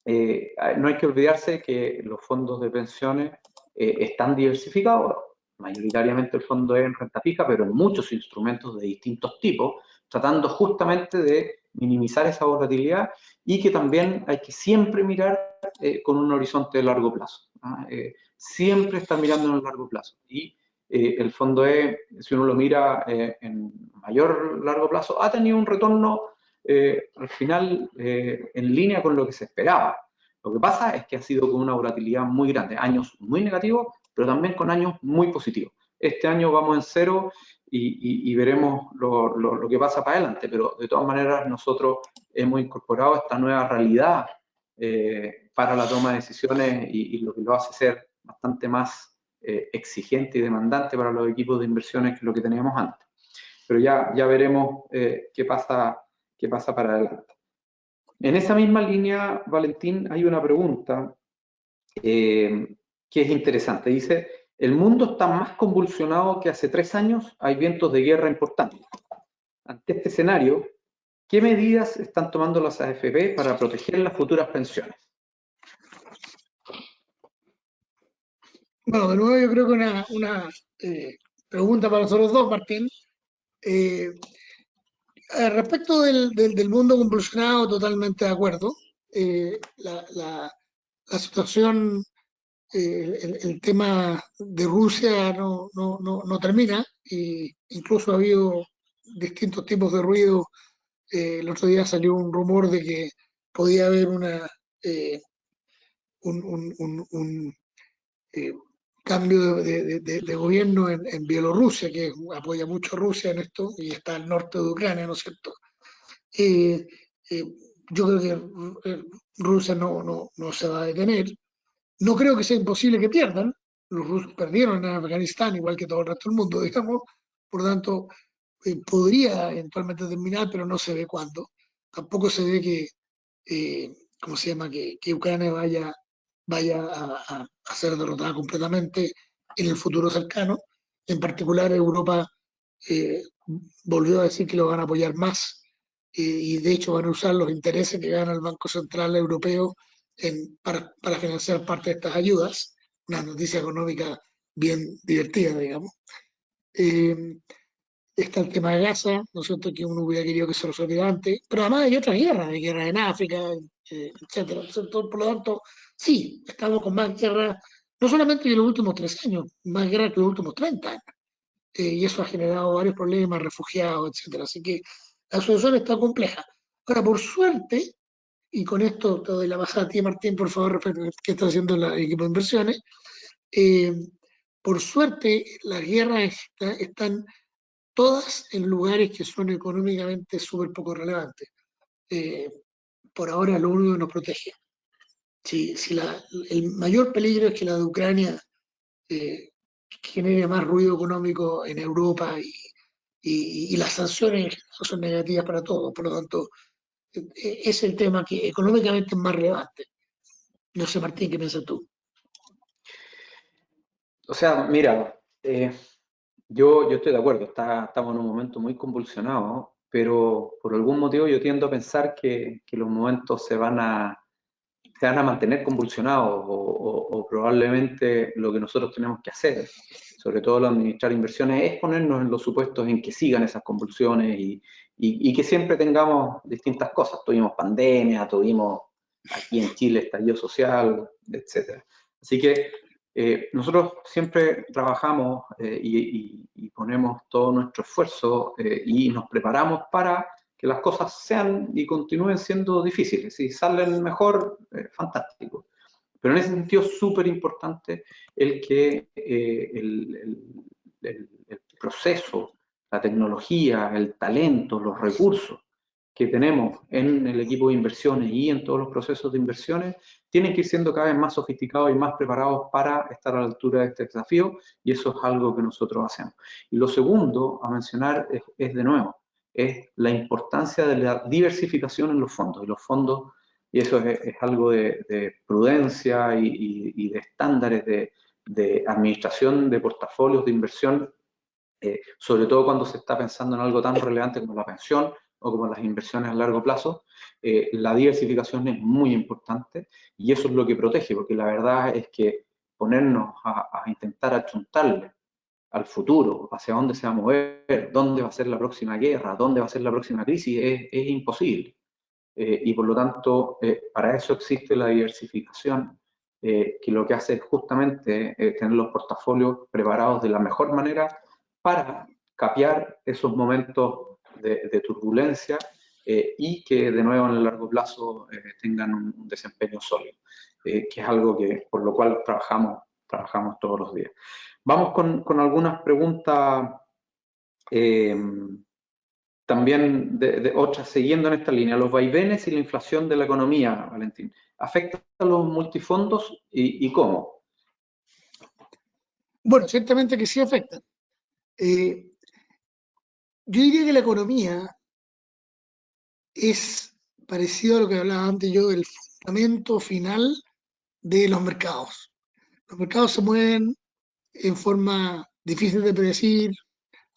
no hay que olvidarse que los fondos de pensiones están diversificados, mayoritariamente el fondo es en renta fija, pero en muchos instrumentos de distintos tipos, tratando justamente de minimizar esa volatilidad y que también hay que siempre mirar con un horizonte de largo plazo. ¿Ah? Siempre estar mirando en el largo plazo. Y el fondo E, si uno lo mira en mayor largo plazo, ha tenido un retorno al final en línea con lo que se esperaba. Lo que pasa es que ha sido con una volatilidad muy grande, años muy negativos, pero también con años muy positivos. Este año vamos en cero y veremos lo que pasa para adelante, pero de todas maneras nosotros hemos incorporado esta nueva realidad para la toma de decisiones y lo que lo hace ser bastante más exigente y demandante para los equipos de inversiones que lo que teníamos antes. Pero ya veremos qué pasa para adelante. En esa misma línea, Valentín, hay una pregunta que es interesante. Dice, el mundo está más convulsionado que hace 3 años, hay vientos de guerra importantes. Ante este escenario, ¿qué medidas están tomando las AFP para proteger las futuras pensiones? Bueno, de nuevo yo creo que una pregunta para nosotros dos, Martín. Respecto del mundo convulsionado, totalmente de acuerdo. La situación el tema de Rusia no termina, y incluso ha habido distintos tipos de ruido. El otro día salió un rumor de que podía haber eh, un eh, cambio de gobierno en Bielorrusia, que apoya mucho a Rusia en esto, y está al norte de Ucrania, ¿no es cierto? Eh, eh, yo creo que Rusia no se va a detener. No creo que sea imposible que pierdan. Los rusos perdieron en Afganistán, igual que todo el resto del mundo, digamos. Por lo tanto, podría eventualmente terminar, pero no se ve cuándo. Tampoco se ve que, ¿cómo se llama?, que Ucrania vaya a ser derrotada completamente en el futuro cercano. En particular, Europa eh, volvió a decir que lo van a apoyar más, y de hecho van a usar los intereses que gana el Banco Central Europeo para financiar parte de estas ayudas. Una noticia económica bien divertida, digamos. Eh, Está el tema de Gaza, ¿no es cierto?, que uno hubiera querido que se resolviera antes, pero además hay otras guerras, hay guerras en África, etcétera. Entonces, por lo tanto, sí, estamos con más guerras, no solamente que en los últimos 3 años, más guerras que los últimos 30 años. Y eso ha generado varios problemas, refugiados, etcétera. Así que la situación está compleja. Ahora, por suerte, y con esto te doy la pasada a ti, Martín, por favor, respecto a qué está haciendo el equipo de inversiones. eh, por suerte, las guerras están todas en lugares que son económicamente súper poco relevantes. Eh, por ahora, lo único que nos protege. Si el mayor peligro es que la de Ucrania eh, genere más ruido económico en Europa, y las sanciones son negativas para todos. Por lo tanto, es el tema que económicamente es más relevante. No sé, Martín, ¿qué piensas tú? O sea, mira, yo estoy de acuerdo, estamos en un momento muy convulsionado, pero por algún motivo yo tiendo a pensar que los momentos se van a mantener convulsionados o probablemente lo que nosotros tenemos que hacer, sobre todo al administrar inversiones, es ponernos en los supuestos en que sigan esas convulsiones y que siempre tengamos distintas cosas. Tuvimos pandemia, tuvimos aquí en Chile estallido social, etcétera. Así que nosotros siempre trabajamos y ponemos todo nuestro esfuerzo y nos preparamos para que las cosas sean y continúen siendo difíciles. Si salen mejor, fantástico. Pero en ese sentido es súper importante el que el proceso, la tecnología, el talento, los recursos que tenemos en el equipo de inversiones y en todos los procesos de inversiones tienen que ir siendo cada vez más sofisticados y más preparados para estar a la altura de este desafío, y eso es algo que nosotros hacemos. Y lo segundo a mencionar es de nuevo, es la importancia de la diversificación en los fondos. Y los fondos, y eso es algo de prudencia y de estándares de administración de portafolios de inversión, sobre todo cuando se está pensando en algo tan relevante como la pensión o como las inversiones a largo plazo. La diversificación es muy importante y eso es lo que protege, porque la verdad es que ponernos a intentar achuntarle al futuro, hacia dónde se va a mover, dónde va a ser la próxima guerra, dónde va a ser la próxima crisis, es imposible. Y por lo tanto, para eso existe la diversificación, que lo que hace es justamente tener los portafolios preparados de la mejor manera para capear esos momentos de turbulencia y que de nuevo en el largo plazo tengan un desempeño sólido, que es algo que por lo cual trabajamos todos los días. Vamos con algunas preguntas eh, también de otras siguiendo en esta línea. Los vaivenes y la inflación de la economía, Valentín, ¿afectan a los multifondos y cómo? Bueno, ciertamente que sí afecta. Eh, yo diría que la economía es parecido a lo que hablaba antes yo del fundamento final de los mercados. Los mercados se mueven en forma difícil de predecir,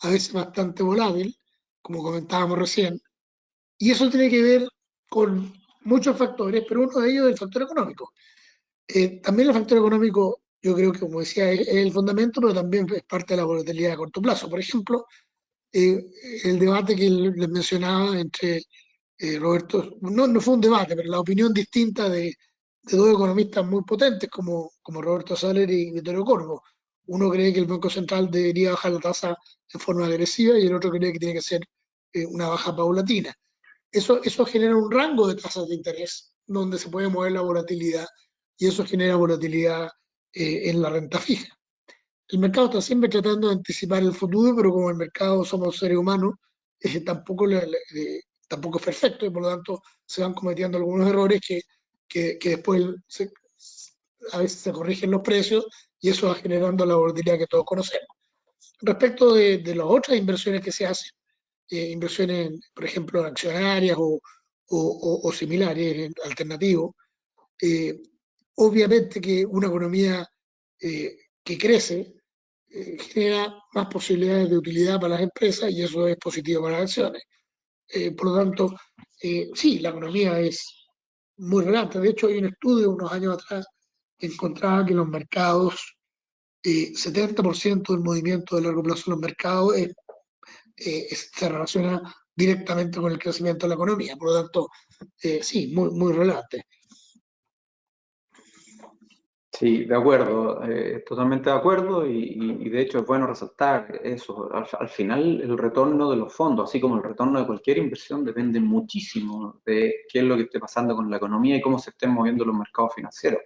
a veces bastante volátil, como comentábamos recién, y eso tiene que ver con muchos factores, pero uno de ellos es el factor económico. También el factor económico, yo creo que, como decía, es el fundamento, pero también es parte de la volatilidad a corto plazo. Por ejemplo, eh, el debate que les mencionaba entre Roberto, no fue un debate, pero la opinión distinta dos economistas muy potentes como Roberto Saller y Vittorio Corvo. Uno cree que el Banco Central debería bajar la tasa en forma agresiva y el otro cree que tiene que ser una baja paulatina. Eso genera un rango de tasas de interés donde se puede mover la volatilidad y eso genera volatilidad en la renta fija. El mercado está siempre tratando de anticipar el futuro, pero como el mercado somos seres humanos, tampoco, tampoco es perfecto y por lo tanto se van cometiendo algunos errores que después a veces se corrigen los precios y eso va generando la volatilidad que todos conocemos. Respecto de las otras inversiones que se hacen, inversiones, por ejemplo, accionarias o similares, alternativos, eh, obviamente que una economía que crece genera más posibilidades de utilidad para las empresas y eso es positivo para las acciones. Por lo tanto, sí, la economía es muy relevante. De hecho, hay un estudio unos años atrás que encontraba que los mercados, 70% del movimiento de largo plazo en los mercados se relaciona directamente con el crecimiento de la economía. Por lo tanto, sí, muy relevante. Sí, de acuerdo, totalmente de acuerdo y de hecho es bueno resaltar eso. Al final el retorno de los fondos, así como el retorno de cualquier inversión, depende muchísimo de qué es lo que esté pasando con la economía y cómo se estén moviendo los mercados financieros.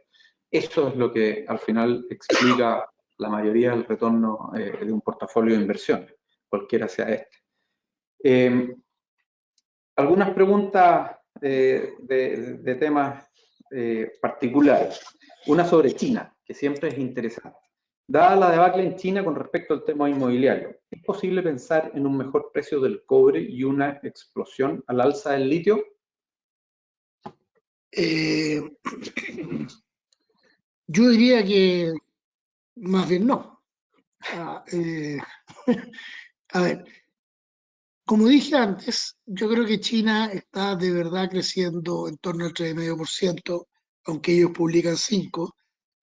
Eso es lo que al final explica la mayoría del retorno de un portafolio de inversiones, cualquiera sea este. Eh, Algunas preguntas de temas particulares. Una sobre China, que siempre es interesante. Dada la debacle en China con respecto al tema inmobiliario, ¿es posible pensar en un mejor precio del cobre y una explosión al alza del litio? Eh, yo diría que más bien no. Ah, a ver, como dije antes, yo creo que China está de verdad creciendo en torno al 3,5%, aunque ellos publican 5%.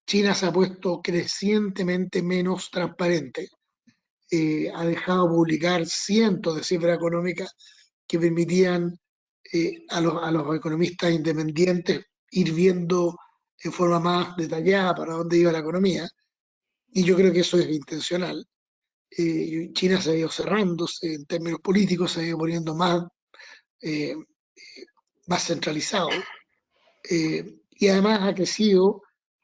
China se ha puesto crecientemente menos transparente. Ha dejado publicar cientos de cifras económicas que permitían a los economistas independientes ir viendo en forma más detallada para dónde iba la economía. Y yo creo que eso es intencional. China se ha ido cerrándose en términos políticos, se ha ido poniendo eh, más centralizado y además ha crecido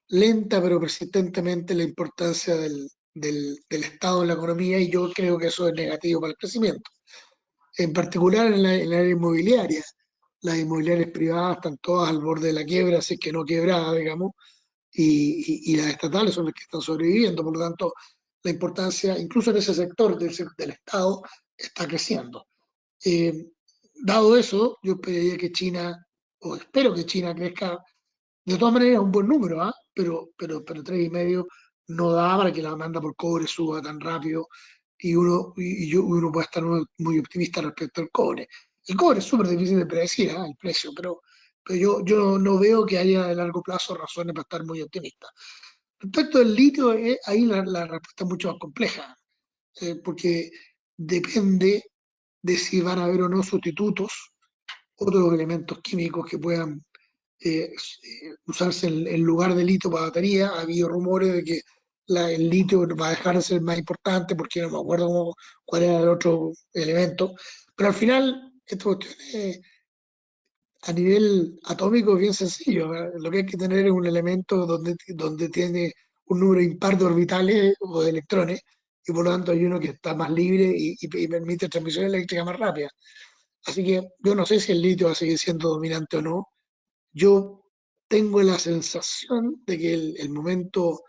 lenta pero persistentemente la importancia del Estado en la economía y yo creo que eso es negativo para el crecimiento. En particular en la área inmobiliaria. Las inmobiliarias privadas están todas al borde de la quiebra, así que no quebrada, digamos, y las estatales son las que están sobreviviendo. Por lo tanto, la importancia, incluso en ese sector del Estado, está creciendo. Eh, Dado eso, yo esperaría que China, o espero que China crezca, de todas maneras un buen número, ¿ah? Pero 3,5 no da para que la demanda por cobre suba tan rápido uno puede estar muy optimista respecto al cobre. El cobre es súper difícil de predecir, ¿ah? El precio, pero yo no veo que haya a largo plazo razones para estar muy optimista. Respecto del litio, ahí la respuesta es mucho más compleja, porque depende de si van a haber o no sustitutos, otros elementos químicos que puedan usarse en lugar de litio para batería. Ha habido rumores de que el litio va a dejar de ser más importante porque no me acuerdo cuál era el otro elemento. Pero al final, esta cuestión es, a nivel atómico es bien sencillo. ¿Verdad? Lo que hay que tener es un elemento donde tiene un número impar de orbitales o de electrones y por lo tanto hay uno que está más libre y permite transmisión eléctrica más rápida. Así que yo no sé si el litio va a seguir siendo dominante o no. Yo tengo la sensación de que el momento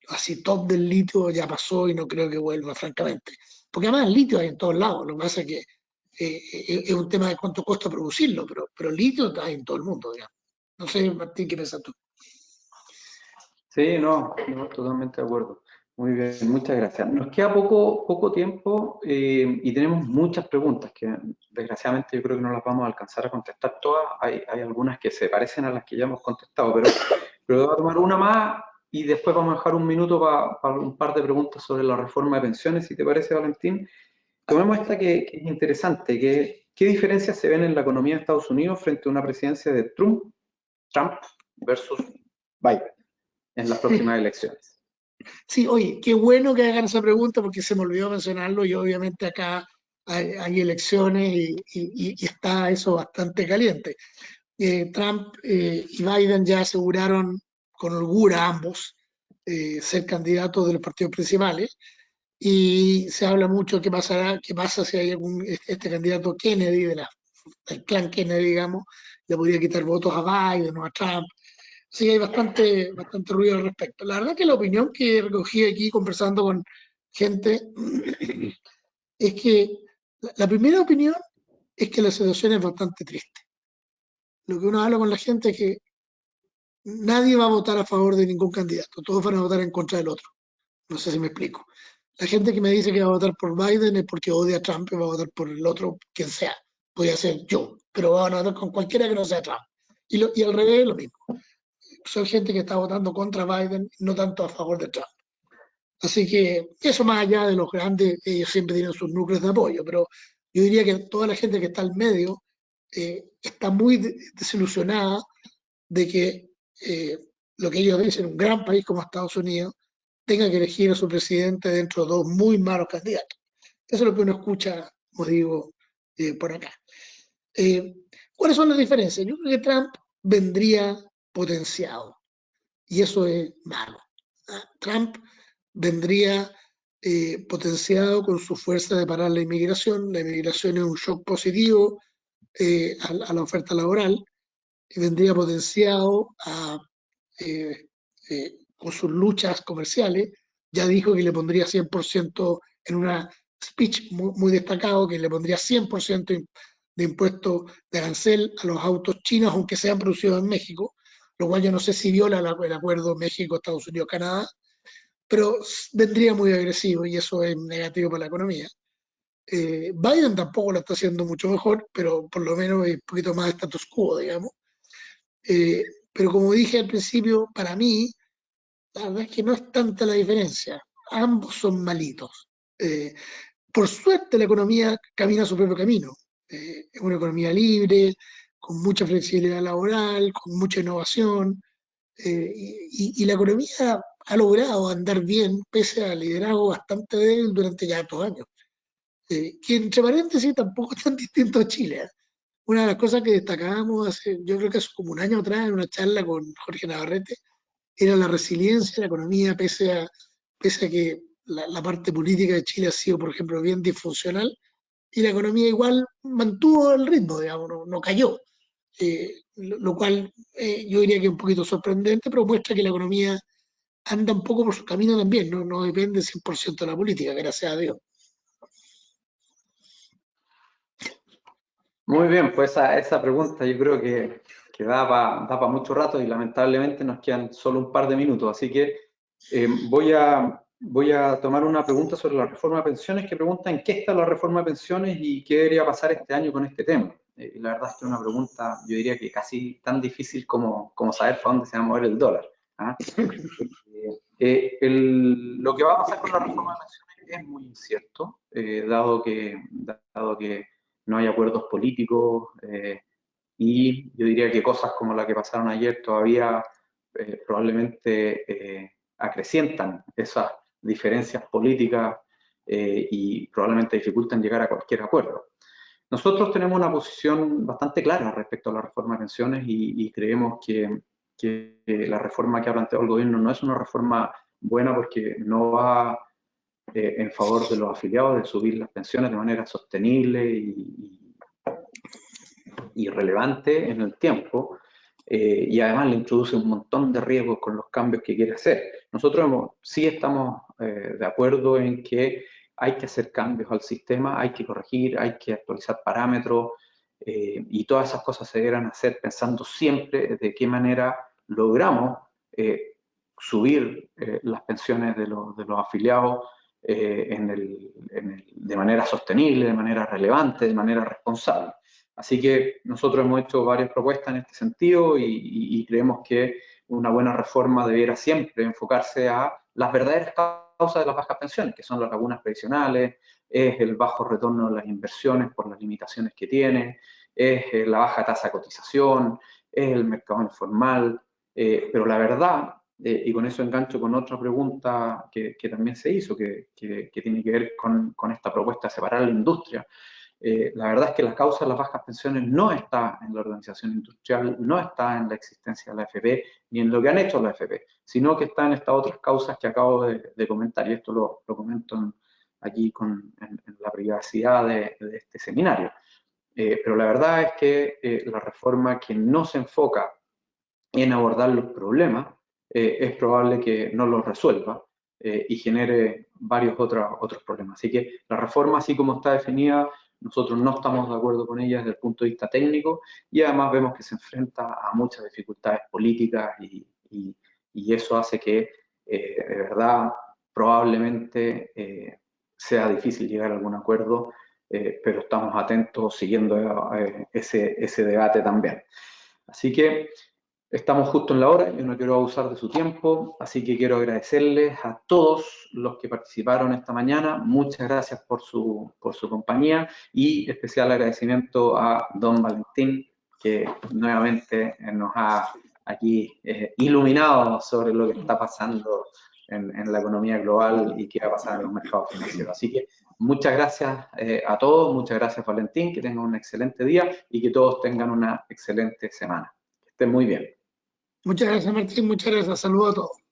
así top del litio ya pasó y no creo que vuelva, francamente. Porque además el litio hay en todos lados. Lo que pasa es que es un tema de cuánto cuesta producirlo, pero el litio está en todo el mundo. Ya. No sé, Martín, ¿qué piensas tú? Sí, no, totalmente de acuerdo. Muy bien, muchas gracias. Nos queda poco tiempo y tenemos muchas preguntas que desgraciadamente yo creo que no las vamos a alcanzar a contestar todas. Hay algunas que se parecen a las que ya hemos contestado, pero voy a tomar una más y después vamos a dejar un minuto para un par de preguntas sobre la reforma de pensiones, si te parece, Valentín. Tomemos esta que es interesante, ¿qué diferencias se ven en la economía de Estados Unidos frente a una presidencia de Trump? versus Biden en las próximas elecciones. Sí, oye, qué bueno que hagan esa pregunta porque se me olvidó mencionarlo y obviamente acá hay elecciones y está eso bastante caliente. Trump y Biden ya aseguraron con holgura ambos ser candidatos de los partidos principales y se habla mucho qué pasará, qué pasa si hay este candidato Kennedy del clan Kennedy, digamos, le podría quitar votos a Biden o a Trump. Sí, hay bastante ruido al respecto. La verdad que la opinión que recogí aquí conversando con gente es que la primera opinión es que la situación es bastante triste. Lo que uno habla con la gente es que nadie va a votar a favor de ningún candidato, todos van a votar en contra del otro. No sé si me explico. La gente que me dice que va a votar por Biden es porque odia a Trump y va a votar por el otro, quien sea. Podría ser yo, pero van a votar con cualquiera que no sea Trump. Y al revés, lo mismo. Son gente que está votando contra Biden, no tanto a favor de Trump. Así que eso más allá de los grandes, ellos siempre tienen sus núcleos de apoyo, pero yo diría que toda la gente que está al medio está muy desilusionada de que lo que ellos dicen, un gran país como Estados Unidos, tenga que elegir a su presidente dentro de dos muy malos candidatos. Eso es lo que uno escucha, como digo, por acá. Eh, ¿Cuáles son las diferencias? Yo creo que Trump vendría potenciado y eso es malo. Trump vendría potenciado con su fuerza de parar la inmigración. La inmigración es un shock positivo a la oferta laboral y vendría potenciado con sus luchas comerciales. Ya dijo que le pondría 100% en una speech muy destacado, que le pondría 100% de impuesto de arancel a los autos chinos, aunque sean producidos en México, lo cual yo no sé si viola el acuerdo México, Estados Unidos, Canadá, pero vendría muy agresivo y eso es negativo para la economía. Biden tampoco lo está haciendo mucho mejor, pero por lo menos es un poquito más status quo, digamos. Eh, pero como dije al principio, para mí, la verdad es que no es tanta la diferencia. Ambos son malitos. Eh, por suerte, la economía camina su propio camino. Es una economía libre, con mucha flexibilidad laboral, con mucha innovación. Y la economía ha logrado andar bien pese al liderazgo bastante débil durante ya estos años. Que entre paréntesis tampoco es tan distinto a Chile. Una de las cosas que destacábamos hace, yo creo que hace como un año atrás, en una charla con Jorge Navarrete, era la resiliencia de la economía, pese a que la parte política de Chile ha sido, por ejemplo, bien disfuncional, y la economía igual mantuvo el ritmo, digamos, no cayó. Lo cual yo diría que es un poquito sorprendente, pero muestra que la economía anda un poco por su camino también, no depende 100% de la política, gracias a Dios. Muy bien, pues esa pregunta yo creo que da para mucho rato y lamentablemente nos quedan solo un par de minutos, así que voy a tomar una pregunta sobre la reforma de pensiones que pregunta en qué está la reforma de pensiones y qué debería pasar este año con este tema. La verdad es que es una pregunta, yo diría que casi tan difícil como saber para dónde se va a mover el dólar. ¿Ah? Lo que va a pasar con la reforma de pensiones es muy incierto, dado que no hay acuerdos políticos y yo diría que cosas como la que pasaron ayer todavía probablemente acrecientan esas diferencias políticas y probablemente dificultan llegar a cualquier acuerdo. Nosotros tenemos una posición bastante clara respecto a la reforma de pensiones y creemos que la reforma que ha planteado el gobierno no es una reforma buena porque no va en favor de los afiliados de subir las pensiones de manera sostenible y relevante en el tiempo, y además le introduce un montón de riesgos con los cambios que quiere hacer. Nosotros sí estamos de acuerdo en que hay que hacer cambios al sistema, hay que corregir, hay que actualizar parámetros, y todas esas cosas se deberán hacer pensando siempre de qué manera logramos subir las pensiones de los afiliados de manera sostenible, de manera relevante, de manera responsable. Así que nosotros hemos hecho varias propuestas en este sentido y creemos que una buena reforma debiera siempre enfocarse a las verdaderas causas de las bajas pensiones, que son las lagunas previsionales, es el bajo retorno de las inversiones por las limitaciones que tiene, es la baja tasa de cotización, es el mercado informal, Pero la verdad, y con eso engancho con otra pregunta que también se hizo, que tiene que ver con esta propuesta de separar la industria. La verdad es que la causa de las bajas pensiones no está en la organización industrial, no está en la existencia de la AFP, ni en lo que han hecho la AFP, sino que está en estas otras causas que acabo de comentar, y esto lo comento aquí en la privacidad de este seminario. Pero la verdad es que la reforma que no se enfoca en abordar los problemas, es probable que no los resuelva y genere varios otros problemas. Así que la reforma, así como está definida, nosotros no estamos de acuerdo con ella desde el punto de vista técnico y además vemos que se enfrenta a muchas dificultades políticas y eso hace que de verdad probablemente sea difícil llegar a algún acuerdo, pero estamos atentos siguiendo ese debate también. Así que estamos justo en la hora, yo no quiero abusar de su tiempo, así que quiero agradecerles a todos los que participaron esta mañana. Muchas gracias por su compañía y especial agradecimiento a don Valentín, que nuevamente nos ha aquí iluminado sobre lo que está pasando en la economía global y qué va a pasar en los mercados financieros. Así que muchas gracias a todos, muchas gracias Valentín, que tengan un excelente día y que todos tengan una excelente semana. Que estén muy bien. Muchas gracias, Martín. Muchas gracias. Saludos a todos.